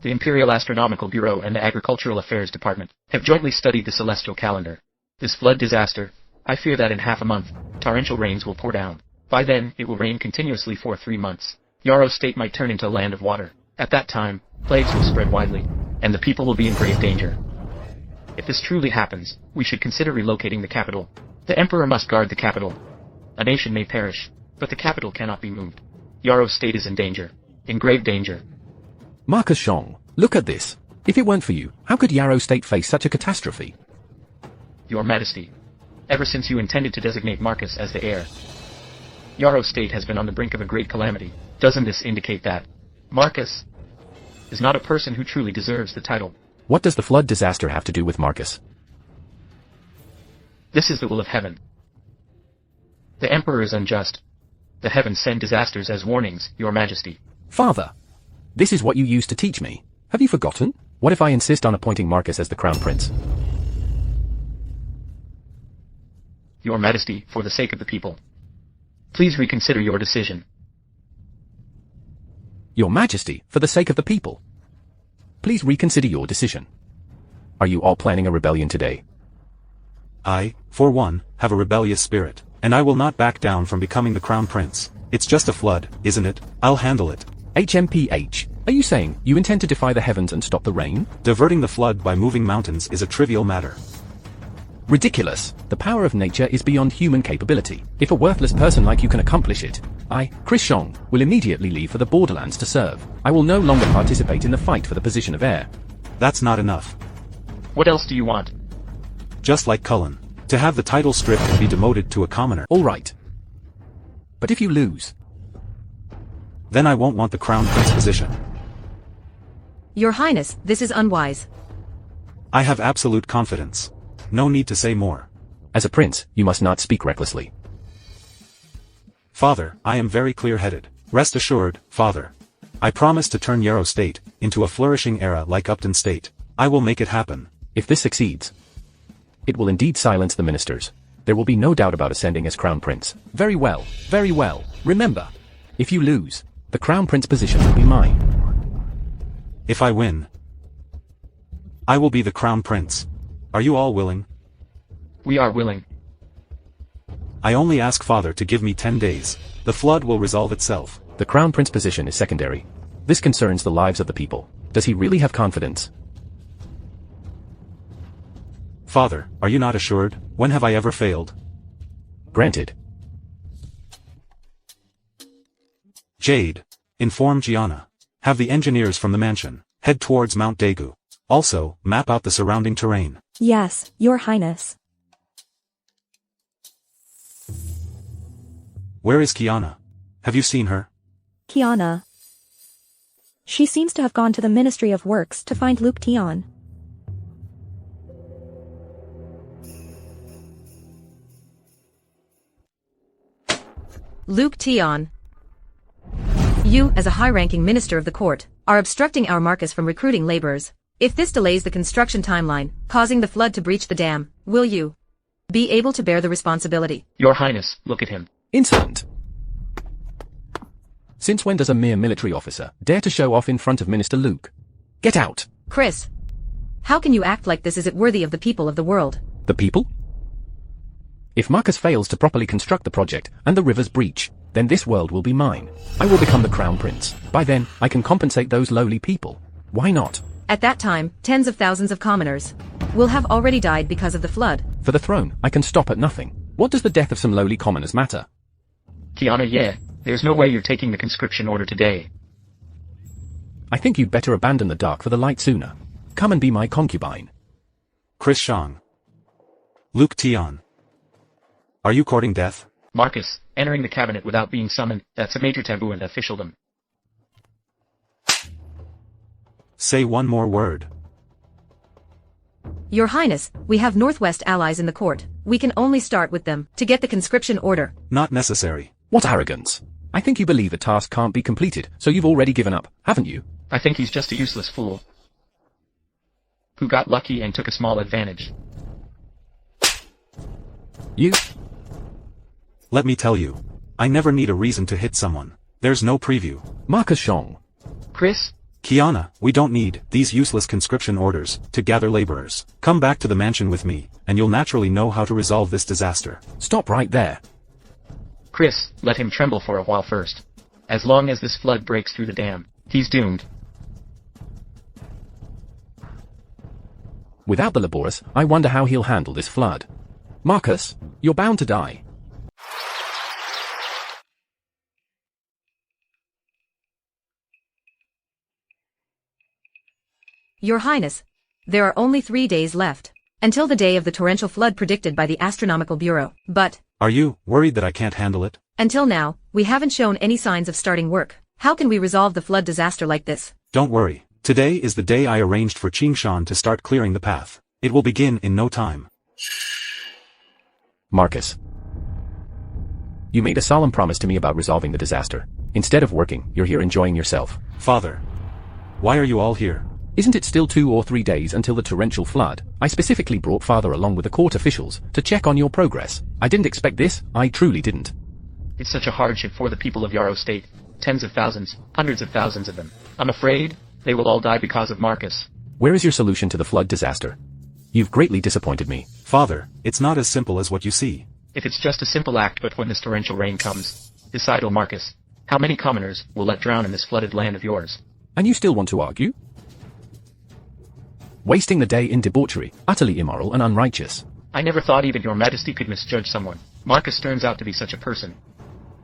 The Imperial Astronomical Bureau and the Agricultural Affairs Department have jointly studied the celestial calendar. This flood disaster, I fear that in half a month, torrential rains will pour down. By then, it will rain continuously for 3 months. Yarrow state might turn into a land of water. At that time, plagues will spread widely, and the people will be in grave danger. If this truly happens, we should consider relocating the capital. The Emperor must guard the capital. A nation may perish, but the capital cannot be moved. Yarrow state is in danger. In grave danger. Marcus Zhong, look at this. If it weren't for you, how could Yarrow state face such a catastrophe? Your Majesty, ever since you intended to designate Marcus as the heir, Yarrow state has been on the brink of a great calamity. Doesn't this indicate that Marcus is not a person who truly deserves the title? What does the flood disaster have to do with Marcus? This is the will of heaven. The Emperor is unjust. The heavens send disasters as warnings, Your Majesty. Father, this is what you used to teach me. Have you forgotten? What if I insist on appointing Marcus as the crown prince? Your Majesty, for the sake of the people, please reconsider your decision. Your Majesty, for the sake of the people, please reconsider your decision. Are you all planning a rebellion today? I, for one, have a rebellious spirit, and I will not back down from becoming the crown prince. It's just a flood, isn't it? I'll handle it. HMPH, are you saying you intend to defy the heavens and stop the rain? Diverting the flood by moving mountains is a trivial matter. Ridiculous. The power of nature is beyond human capability. If a worthless person like you can accomplish it, I, Chris Zhong, will immediately leave for the borderlands to serve. I will no longer participate in the fight for the position of heir. That's not enough. What else do you want? Just like Cullen, to have the title stripped and be demoted to a commoner. All right. But if you lose, then I won't want the crown prince position. Your Highness, this is unwise. I have absolute confidence. No need to say more. As a prince, you must not speak recklessly. Father, I am very clear-headed. Rest assured, Father. I promise to turn Yarrow State into a flourishing era like Upton State. I will make it happen. If this succeeds, it will indeed silence the ministers. There will be no doubt about ascending as Crown Prince. Very well, very well. Remember, if you lose, the Crown Prince position will be mine. If I win, I will be the Crown Prince. Are you all willing? We are willing. I only ask Father to give me 10 days. The flood will resolve itself. The Crown Prince position is secondary. This concerns the lives of the people. Does he really have confidence? Father, are you not assured? When have I ever failed? Granted. Jade, inform Gianna. Have the engineers from the mansion head towards Mount Daegu. Also, map out the surrounding terrain. Yes, Your Highness. Where is Kiana? Have you seen her? Kiana. She seems to have gone to the Ministry of Works to find Luke Tion. Luke Tion. You, as a high-ranking minister of the court, are obstructing our Marcus from recruiting laborers. If this delays the construction timeline, causing the flood to breach the dam, will you be able to bear the responsibility? Your Highness, look at him. Insolent. Since when does a mere military officer dare to show off in front of Minister Luke? Get out! Chris, how can you act like this? Is it worthy of the people of the world? The people? If Marcus fails to properly construct the project and the rivers breach, then this world will be mine. I will become the Crown Prince. By then, I can compensate those lowly people. Why not? At that time, tens of thousands of commoners will have already died because of the flood. For the throne, I can stop at nothing. What does the death of some lowly commoners matter? Kiana, yeah, there's no way you're taking the conscription order today. I think you'd better abandon the dark for the light sooner. Come and be my concubine. Chris Shang. Luke Tion. Are you courting death? Marcus, entering the cabinet without being summoned, that's a major taboo in officialdom. Say one more word. Your Highness, we have Northwest allies in the court. We can only start with them to get the conscription order. Not necessary. What arrogance! I think you believe the task can't be completed, so you've already given up, haven't you? I think he's just a useless fool who got lucky and took a small advantage. You? Let me tell you. I never need a reason to hit someone. There's no preview. Marcus Shong. Chris? Kiana, we don't need these useless conscription orders to gather laborers. Come back to the mansion with me, and you'll naturally know how to resolve this disaster. Stop right there. Chris, let him tremble for a while first. As long as this flood breaks through the dam, he's doomed. Without the Laborus, I wonder how he'll handle this flood. Marcus, you're bound to die. Your Highness, there are only 3 days left until the day of the torrential flood predicted by the Astronomical Bureau, but Are you worried that I can't handle it? until now, we haven't shown any signs of starting work. How can we resolve the flood disaster like this? Don't worry. Today is the day I arranged for Qingshan to start clearing the path. It will begin in no time. Marcus. You made a solemn promise to me about resolving the disaster. Instead of working, you're here enjoying yourself. Father. Why are you all here? Isn't it still 2 or 3 days until the torrential flood? I specifically brought Father along with the court officials to check on your progress. I didn't expect this, I truly didn't. It's such a hardship for the people of Yarrow State. Tens of thousands, hundreds of thousands of them. I'm afraid they will all die because of Marcus. Where is your solution to the flood disaster? You've greatly disappointed me. Father, it's not as simple as what you see. If it's just a simple act, but when this torrential rain comes, decide, O Marcus, how many commoners will let drown in this flooded land of yours? And you still want to argue? Wasting the day in debauchery, utterly immoral and unrighteous. I never thought even your majesty could misjudge someone. Marcus turns out to be such a person.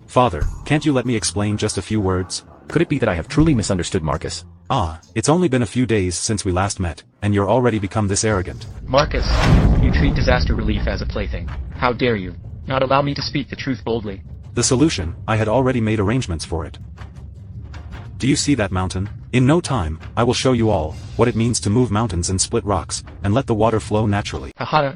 Father, can't you let me explain just a few words? Could it be that I have truly misunderstood Marcus? It's only been a few days since we last met, and you're already become this arrogant. Marcus, you treat disaster relief as a plaything. How dare you not allow me to speak the truth boldly? The solution, I had already made arrangements for it. Do you see that mountain? In no time, I will show you all what it means to move mountains and split rocks, and let the water flow naturally. Haha.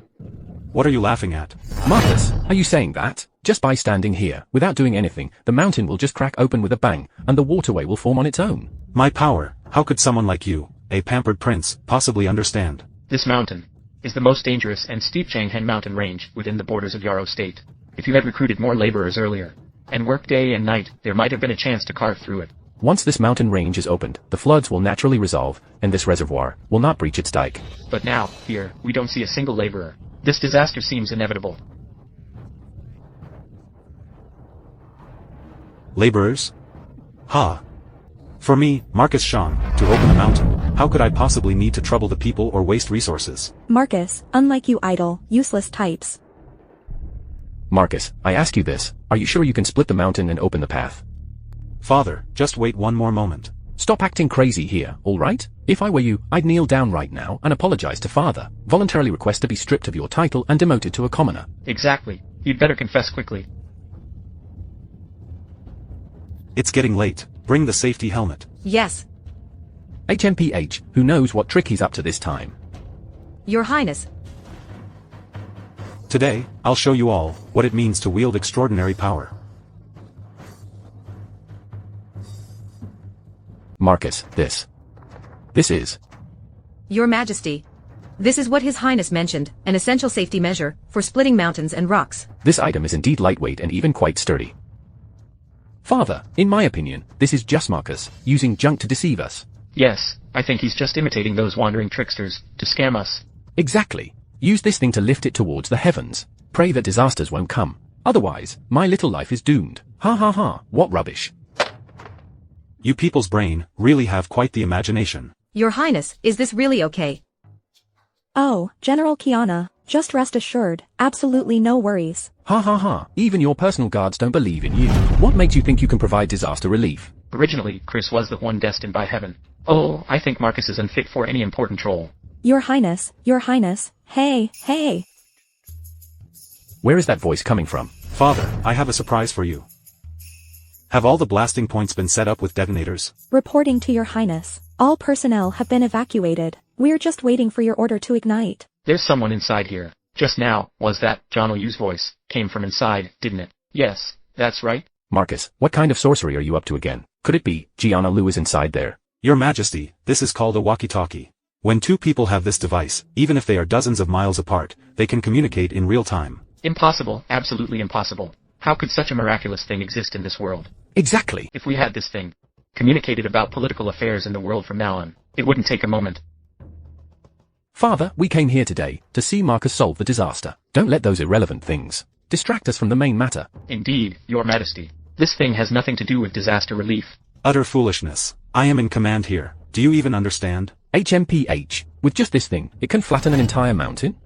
What are you laughing at? Marcus, are you saying that? Just by standing here, without doing anything, the mountain will just crack open with a bang, and the waterway will form on its own. My power, how could someone like you, a pampered prince, possibly understand? This mountain is the most dangerous and steep Changhan mountain range within the borders of Yarrow State. If you had recruited more laborers earlier, and worked day and night, there might have been a chance to carve through it. Once this mountain range is opened, the floods will naturally resolve, and this reservoir will not breach its dike. But now, here, we don't see a single laborer. This disaster seems inevitable. Laborers? Ha! For me, Marcus Xuan, to open a mountain, how could I possibly need to trouble the people or waste resources? Marcus, unlike you idle, useless types. Marcus, I ask you this, are you sure you can split the mountain and open the path? Father, just wait one more moment. Stop acting crazy here, alright? If I were you, I'd kneel down right now and apologize to Father, voluntarily request to be stripped of your title and demoted to a commoner. Exactly. You'd better confess quickly. It's getting late. Bring the safety helmet. Yes, HMPH, who knows what trick he's up to this time? Your Highness. Today, I'll show you all what it means to wield extraordinary power. Marcus, this is... Your Majesty. This is what His Highness mentioned, an essential safety measure for splitting mountains and rocks. This item is indeed lightweight and even quite sturdy. Father, in my opinion, this is just Marcus, using junk to deceive us. Yes, I think he's just imitating those wandering tricksters to scam us. Exactly. Use this thing to lift it towards the heavens. Pray that disasters won't come. Otherwise, my little life is doomed. Ha ha ha, what rubbish. You people's brain really have quite the imagination. Your Highness, is this really okay? Oh, General Kiana, just rest assured, absolutely no worries. Ha ha ha, even your personal guards don't believe in you. What makes you think you can provide disaster relief? Originally, Chris was the one destined by heaven. Oh, I think Marcus is unfit for any important role. Your Highness, hey, hey. Where is that voice coming from? Father, I have a surprise for you. Have all the blasting points been set up with detonators? Reporting to Your Highness. All personnel have been evacuated. We're just waiting for your order to ignite. There's someone inside here. Just now, was that John Oyu's voice? Came from inside, didn't it? Yes, that's right. Marcus, what kind of sorcery are you up to again? Could it be Gianna Lu is inside there? Your Majesty, this is called a walkie-talkie. When two people have this device, even if they are dozens of miles apart, they can communicate in real time. Impossible, absolutely impossible. How could such a miraculous thing exist in this world? Exactly. If we had this thing, communicated about political affairs in the world from now on, it wouldn't take a moment. Father, we came here today to see Marcus solve the disaster. Don't let those irrelevant things distract us from the main matter. Indeed, Your Majesty. This thing has nothing to do with disaster relief. Utter foolishness. I am in command here. Do you even understand? HMPH. With just this thing, it can flatten an entire mountain?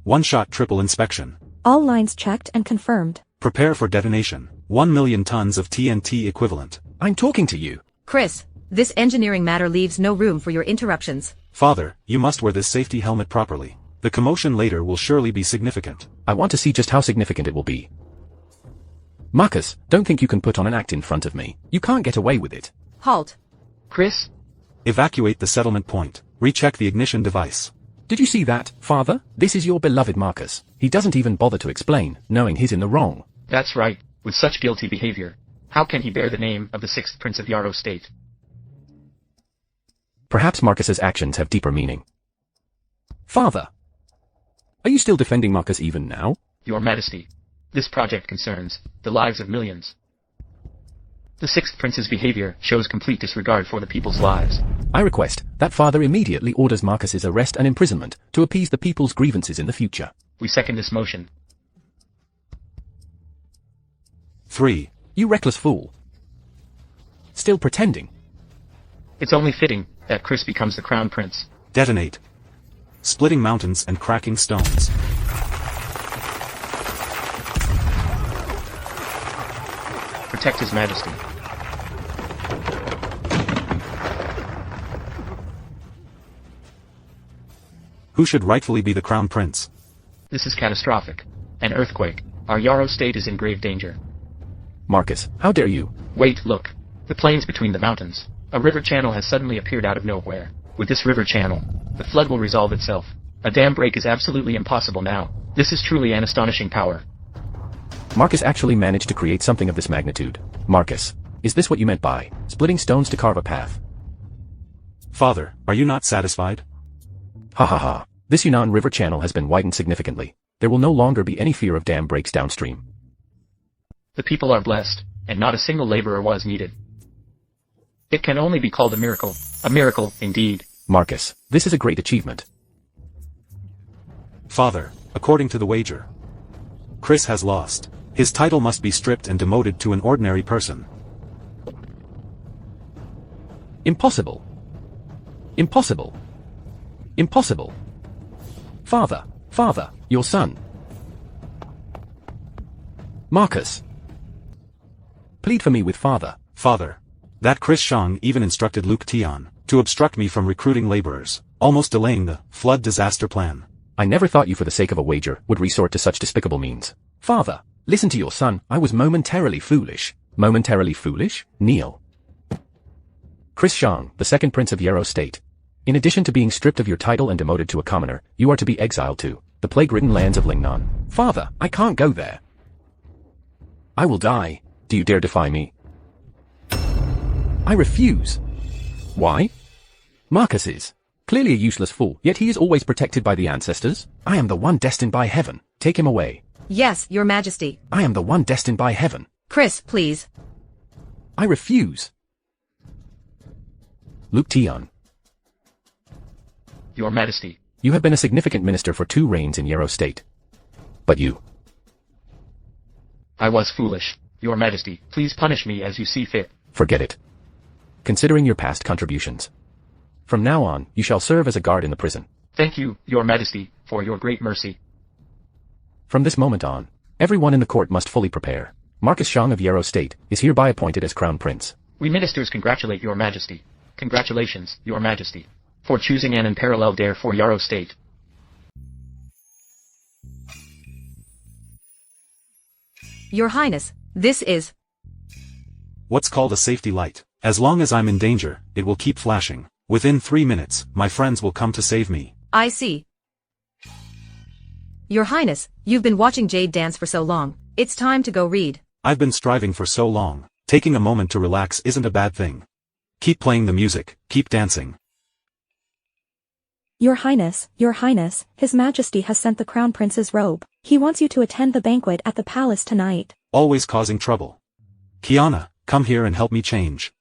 One-shot triple inspection. All lines checked and confirmed. Prepare for detonation. 1 million tons of TNT equivalent. I'm talking to you. Chris, this engineering matter leaves no room for your interruptions. Father, you must wear this safety helmet properly. The commotion later will surely be significant. I want to see just how significant it will be. Marcus, don't think you can put on an act in front of me. You can't get away with it. Halt. Chris? Evacuate the settlement point. Recheck the ignition device. Did you see that, Father? This is your beloved Marcus. He doesn't even bother to explain, knowing he's in the wrong. That's right. With such guilty behavior, how can he bear the name of the 6th Prince of Yarrow State? Perhaps Marcus's actions have deeper meaning. Father! Are you still defending Marcus even now? Your Majesty, this project concerns the lives of millions. The 6th Prince's behavior shows complete disregard for the people's lives. I request that Father immediately orders Marcus's arrest and imprisonment to appease the people's grievances in the future. We second this motion. 3. You reckless fool. Still pretending. It's only fitting that Chris becomes the Crown Prince. Detonate. Splitting mountains and cracking stones. Protect His Majesty. Who should rightfully be the Crown Prince? This is catastrophic. An earthquake. Our Yarrow State is in grave danger. Marcus, how dare you? Wait, look. The plains between the mountains. A river channel has suddenly appeared out of nowhere. With this river channel, the flood will resolve itself. A dam break is absolutely impossible now. This is truly an astonishing power. Marcus actually managed to create something of this magnitude. Marcus, is this what you meant by splitting stones to carve a path? Father, are you not satisfied? Ha ha ha. This Yunnan River channel has been widened significantly. There will no longer be any fear of dam breaks downstream. The people are blessed, and not a single laborer was needed. It can only be called a miracle. A miracle, indeed. Marcus, this is a great achievement. Father, according to the wager, Chris has lost. His title must be stripped and demoted to an ordinary person. Impossible. Impossible. Impossible. Father, your son. Marcus. Plead for me with father. Father, that Chris Shang even instructed Luke Tian to obstruct me from recruiting laborers, almost delaying the flood disaster plan. I never thought you for the sake of a wager would resort to such despicable means. Father, listen to your son. I was momentarily foolish. Momentarily foolish? Kneel. Chris Shang, the second prince of Yarrow State. In addition to being stripped of your title and demoted to a commoner, you are to be exiled to the plague-ridden lands of Lingnan. Father, I can't go there. I will die. Do you dare defy me? I refuse. Why? Marcus is clearly a useless fool, yet he is always protected by the ancestors. I am the one destined by heaven. Take him away. Yes, your majesty. I am the one destined by heaven. Chris, please. I refuse. Luke Tian. Your Majesty. You have been a significant minister for 2 reigns in Yarrow State. But you. I was foolish. Your Majesty, please punish me as you see fit. Forget it. Considering your past contributions. From now on, you shall serve as a guard in the prison. Thank you, Your Majesty, for your great mercy. From this moment on, everyone in the court must fully prepare. Marcus Shang of Yarrow State is hereby appointed as Crown Prince. We ministers congratulate Your Majesty. Congratulations, Your Majesty, for choosing an unparalleled heir for Yarrow State. Your Highness, this is what's called a safety light. As long as I'm in danger, it will keep flashing. Within 3 minutes, my friends will come to save me. I see. Your Highness, you've been watching Jade dance for so long. It's time to go read. I've been striving for so long. Taking a moment to relax isn't a bad thing. Keep playing the music, keep dancing. Your Highness, His Majesty has sent the Crown Prince's robe. He wants you to attend the banquet at the palace tonight. Always causing trouble. Kiana, come here and help me change.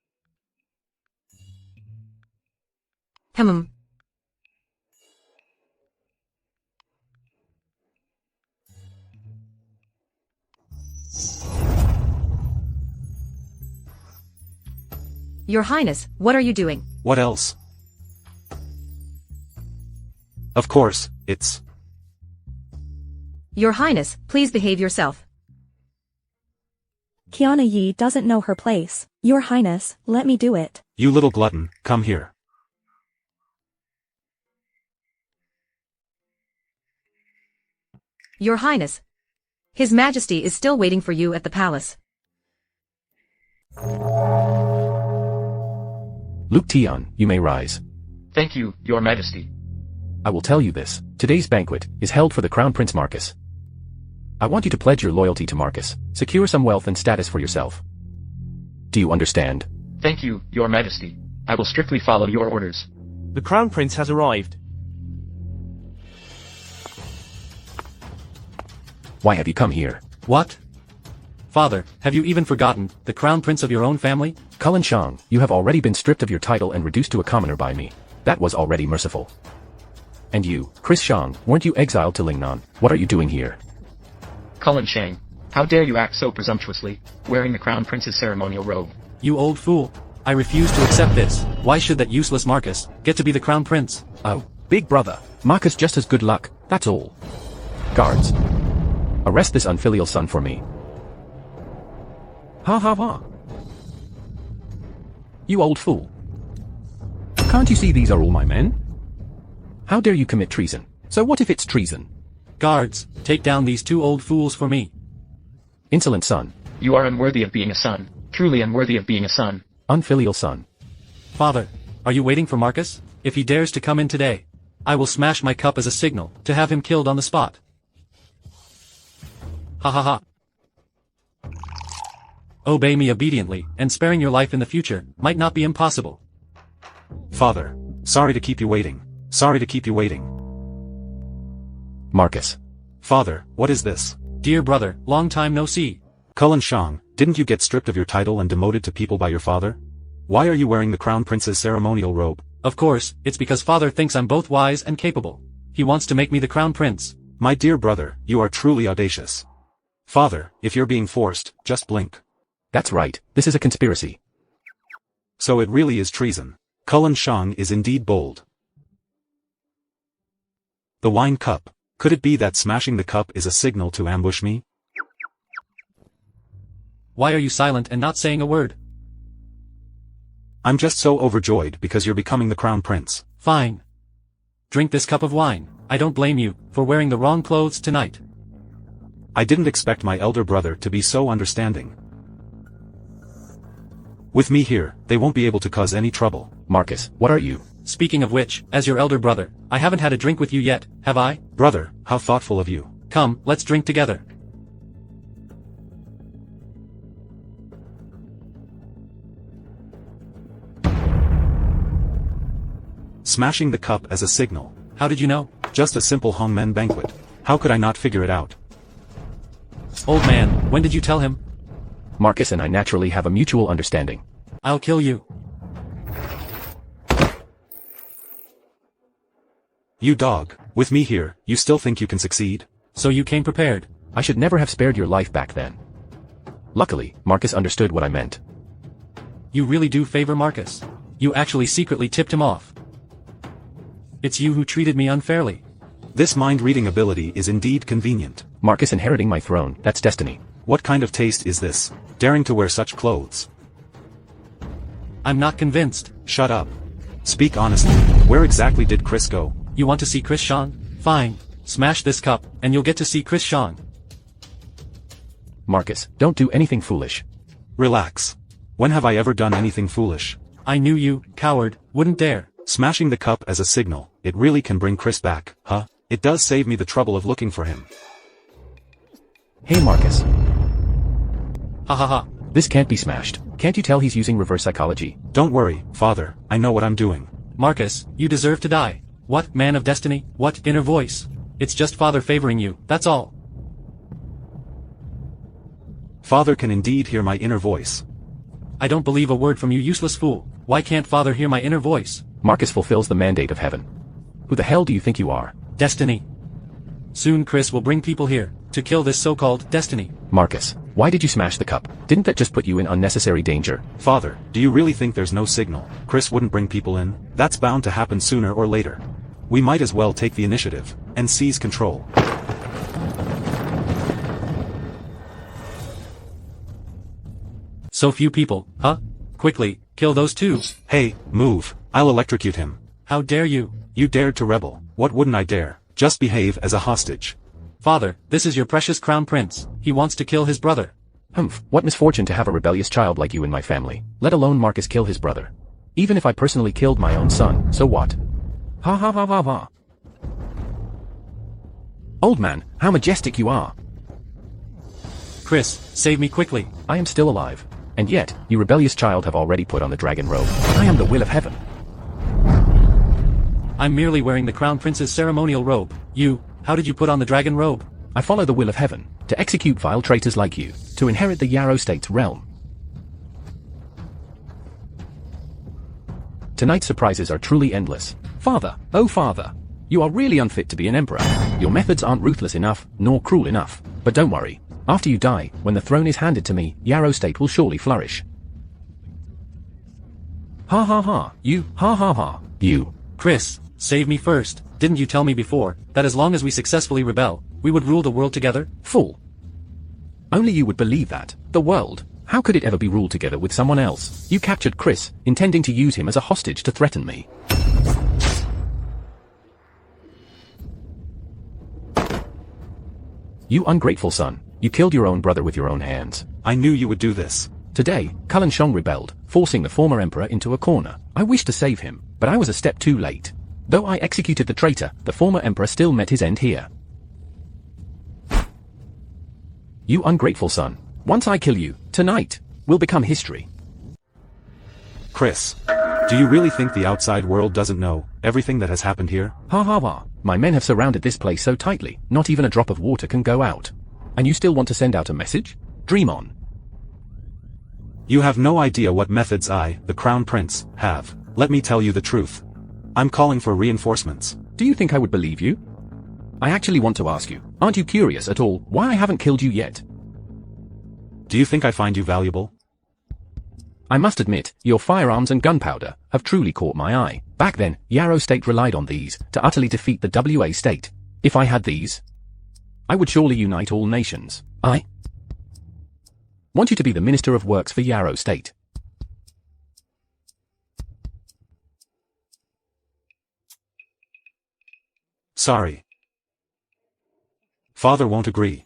Your Highness, what are you doing? What else? Of course, it's... Your Highness, please behave yourself. Kiana Yi doesn't know her place. Your Highness, let me do it. You little glutton, come here. Your Highness, His Majesty is still waiting for you at the palace. Luke Tian, you may rise. Thank you, Your Majesty. I will tell you this. Today's banquet is held for the Crown Prince Marcus. I want you to pledge your loyalty to Marcus. Secure some wealth and status for yourself. Do you understand? Thank you, Your Majesty. I will strictly follow your orders. The Crown Prince has arrived. Why have you come here? What? Father, have you even forgotten the Crown Prince of your own family? Cullen Shang, you have already been stripped of your title and reduced to a commoner by me. That was already merciful. And you, Chris Shang, weren't you exiled to Lingnan? What are you doing here? Cullen Shang, how dare you act so presumptuously, wearing the Crown Prince's ceremonial robe? You old fool. I refuse to accept this. Why should that useless Marcus get to be the Crown Prince? Oh, big brother. Marcus just has good luck, that's all. Guards. Arrest this unfilial son for me. Ha ha ha. You old fool. Can't you see these are all my men? How dare you commit treason? So what if it's treason? Guards, take down these 2 old fools for me. Insolent son. You are unworthy of being a son. Truly unworthy of being a son. Unfilial son. Father, are you waiting for Marcus? If he dares to come in today, I will smash my cup as a signal to have him killed on the spot. Ha ha ha. Obey me obediently, and sparing your life in the future might not be impossible. Father. Sorry to keep you waiting. Sorry to keep you waiting. Marcus. Father, what is this? Dear brother, long time no see. Cullen Shang, didn't you get stripped of your title and demoted to people by your father? Why are you wearing the crown prince's ceremonial robe? Of course, it's because father thinks I'm both wise and capable. He wants to make me the crown prince. My dear brother, you are truly audacious. Father, if you're being forced, just blink. That's right, this is a conspiracy. So it really is treason. Cullen Shang is indeed bold. The wine cup. Could it be that smashing the cup is a signal to ambush me? Why are you silent and not saying a word? I'm just so overjoyed because you're becoming the crown prince. Fine. Drink this cup of wine. I don't blame you for wearing the wrong clothes tonight. I didn't expect my elder brother to be so understanding. With me here, they won't be able to cause any trouble. Marcus, what are you? Speaking of which, as your elder brother, I haven't had a drink with you yet, have I? Brother, how thoughtful of you. Come, let's drink together. Smashing the cup as a signal. How did you know? Just a simple hongmen banquet. How could I not figure it out? Old man, when did you tell him? Marcus and I naturally have a mutual understanding. I'll kill you. You dog, with me here, you still think you can succeed? So you came prepared. I should never have spared your life back then. Luckily, Marcus understood what I meant. You really do favor Marcus. You actually secretly tipped him off. It's you who treated me unfairly. This mind-reading ability is indeed convenient. Marcus inheriting my throne, that's destiny. What kind of taste is this, daring to wear such clothes? I'm not convinced. Shut up. Speak honestly, where exactly did Chris go? You want to see Chris Shang? Fine. Smash this cup, and you'll get to see Chris Shang. Marcus, don't do anything foolish. Relax. When have I ever done anything foolish? I knew you, coward, wouldn't dare. Smashing the cup as a signal, it really can bring Chris back, huh? It does save me the trouble of looking for him. Hey Marcus. Ha ha ha. This can't be smashed. Can't you tell he's using reverse psychology? Don't worry, father, I know what I'm doing. Marcus, you deserve to die. What, man of destiny? What, inner voice? It's just father favoring you, that's all. Father can indeed hear my inner voice. I don't believe a word from you, useless fool. Why can't father hear my inner voice? Marcus fulfills the mandate of heaven. Who the hell do you think you are? Destiny. Soon Chris will bring people here, to kill this so-called destiny. Marcus, why did you smash the cup? Didn't that just put you in unnecessary danger? Father, do you really think there's no signal? Chris wouldn't bring people in? That's bound to happen sooner or later. We might as well take the initiative, and seize control. So few people, huh? Quickly, kill those two. Hey, move, I'll electrocute him. How dare you? You dared to rebel, what wouldn't I dare? Just behave as a hostage. Father, this is your precious crown prince. He wants to kill his brother. Humph, what misfortune to have a rebellious child like you in my family. Let alone Marcus kill his brother. Even if I personally killed my own son, so what? Ha ha ha ha ha. Old man, how majestic you are. Chris, save me quickly. I am still alive. And yet, you rebellious child have already put on the dragon robe. I am the will of heaven. I'm merely wearing the crown prince's ceremonial robe. You, how did you put on the dragon robe? I follow the will of heaven, to execute vile traitors like you, to inherit the Yarrow State's realm. Tonight's surprises are truly endless. Father, oh father, you are really unfit to be an emperor. Your methods aren't ruthless enough, nor cruel enough. But don't worry, after you die, when the throne is handed to me, Yarrow State will surely flourish. Ha ha ha, you, ha ha ha, you. Chris, save me first. Didn't you tell me before, that as long as we successfully rebel, we would rule the world together? Fool. Only you would believe that. The world. How could it ever be ruled together with someone else? You captured Chris, intending to use him as a hostage to threaten me. You ungrateful son. You killed your own brother with your own hands. I knew you would do this. Today, Cullen Shang rebelled, forcing the former emperor into a corner. I wished to save him, but I was a step too late. Though I executed the traitor, the former emperor still met his end here. You ungrateful son. Once I kill you, tonight, will become history. Chris, do you really think the outside world doesn't know everything that has happened here? Ha ha ha. My men have surrounded this place so tightly, not even a drop of water can go out. And you still want to send out a message? Dream on. You have no idea what methods I, the Crown Prince, have. Let me tell you the truth. I'm calling for reinforcements. Do you think I would believe you? I actually want to ask you, aren't you curious at all why I haven't killed you yet? Do you think I find you valuable? I must admit, your firearms and gunpowder have truly caught my eye. Back then, Yarrow State relied on these to utterly defeat the WA State. If I had these, I would surely unite all nations. I want you to be the Minister of Works for Yarrow State. Sorry. Father won't agree.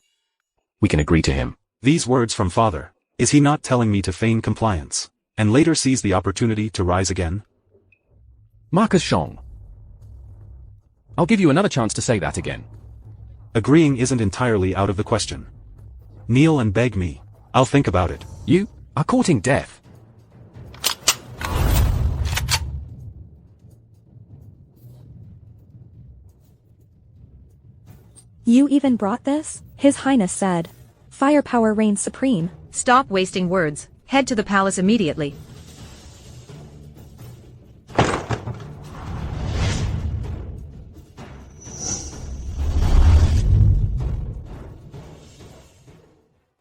We can agree to him. These words from Father. Is he not telling me to feign compliance, and later seize the opportunity to rise again? Marcus Zhong. I'll give you another chance to say that again. Agreeing isn't entirely out of the question. Kneel and beg me. I'll think about it. You are courting death. You even brought this? His Highness said. Firepower reigns supreme. Stop wasting words. Head to the palace immediately.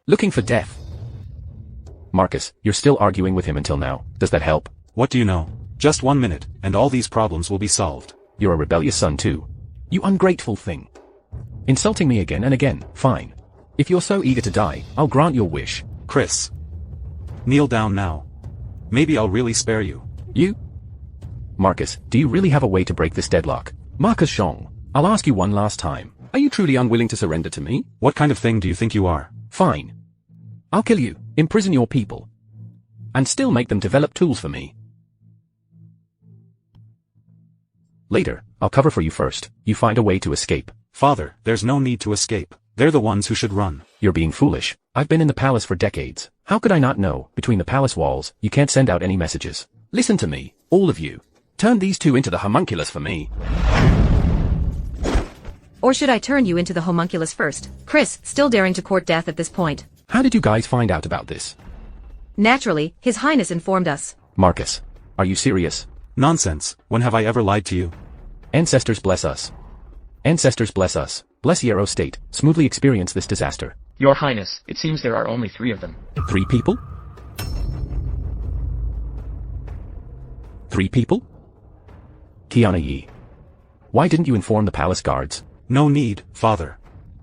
Looking for death. Marcus, you're still arguing with him until now. Does that help? What do you know? Just 1 minute, and all these problems will be solved. You're a rebellious son too. You ungrateful thing. Insulting me again and again, fine. If you're so eager to die, I'll grant your wish. Chris. Kneel down now. Maybe I'll really spare you. You? Marcus, do you really have a way to break this deadlock? Marcus Zhong, I'll ask you one last time. Are you truly unwilling to surrender to me? What kind of thing do you think you are? Fine. I'll kill you, imprison your people, and still make them develop tools for me. Later, I'll cover for you first. You find a way to escape. Father, there's no need to escape. They're the ones who should run. You're being foolish. I've been in the palace for decades. How could I not know, between the palace walls, you can't send out any messages? Listen to me, all of you. Turn these two into the homunculus for me. Or should I turn you into the homunculus first? Chris, still daring to court death at this point. How did you guys find out about this? Naturally, His Highness informed us. Marcus, are you serious? Nonsense. When have I ever lied to you? Ancestors bless us. Ancestors bless us. Bless Yarrow State. Smoothly experience this disaster. Your Highness, it seems there are only 3 of them. 3 people? 3 people? Xuan Yi. Why didn't you inform the palace guards? No need, Father.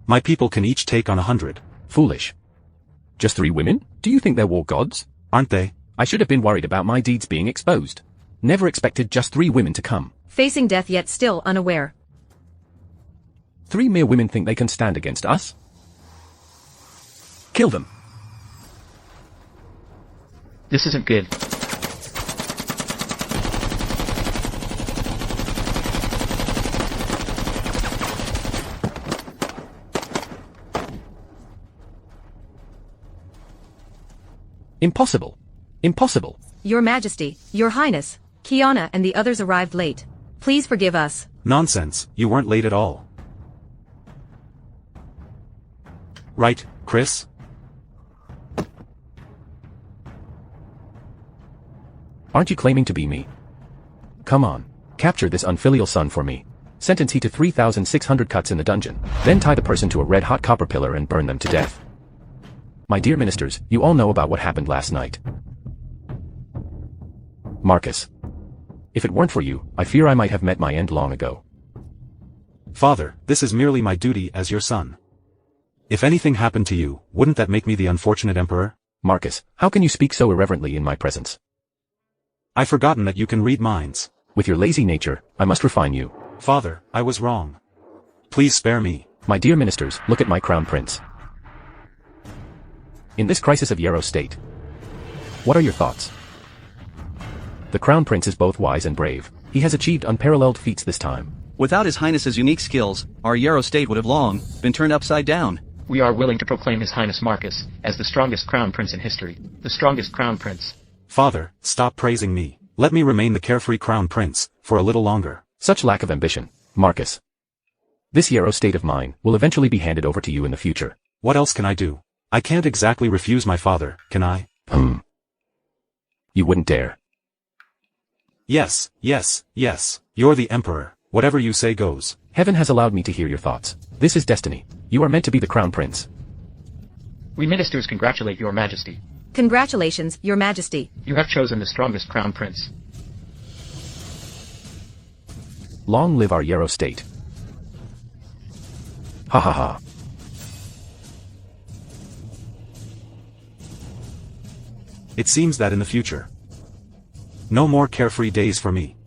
My people can each take on 100. Foolish. Just 3 women? Do you think they're war gods? Aren't they? I should have been worried about my deeds being exposed. Never expected just 3 women to come. Facing death yet still unaware. 3 mere women think they can stand against us? Kill them. This isn't good. Impossible. Impossible. Your Majesty, Your Highness, Kiana and the others arrived late. Please forgive us. Nonsense, you weren't late at all. Right, Chris? Aren't you claiming to be me? Come on, capture this unfilial son for me. Sentence he to 3,600 cuts in the dungeon, then tie the person to a red-hot copper pillar and burn them to death. My dear ministers, you all know about what happened last night. Marcus. If it weren't for you, I fear I might have met my end long ago. Father, this is merely my duty as your son. If anything happened to you, wouldn't that make me the unfortunate emperor? Marcus, how can you speak so irreverently in my presence? I've forgotten that you can read minds. With your lazy nature, I must refine you. Father, I was wrong. Please spare me. My dear ministers, look at my crown prince. In this crisis of Yarrow State, what are your thoughts? The crown prince is both wise and brave. He has achieved unparalleled feats this time. Without His Highness's unique skills, our Yarrow State would have long been turned upside down. We are willing to proclaim His Highness Marcus as the strongest crown prince in history. The strongest crown prince. Father, stop praising me. Let me remain the carefree crown prince, for a little longer. Such lack of ambition, Marcus. This Yarrow state of mine will eventually be handed over to you in the future. What else can I do? I can't exactly refuse my father, can I? You wouldn't dare. Yes, yes, yes. You're the emperor. Whatever you say goes. Heaven has allowed me to hear your thoughts. This is destiny. You are meant to be the crown prince. We ministers congratulate your majesty. Congratulations, your majesty. You have chosen the strongest crown prince. Long live our Yarrow state. Ha ha ha. It seems that in the future. No more carefree days for me.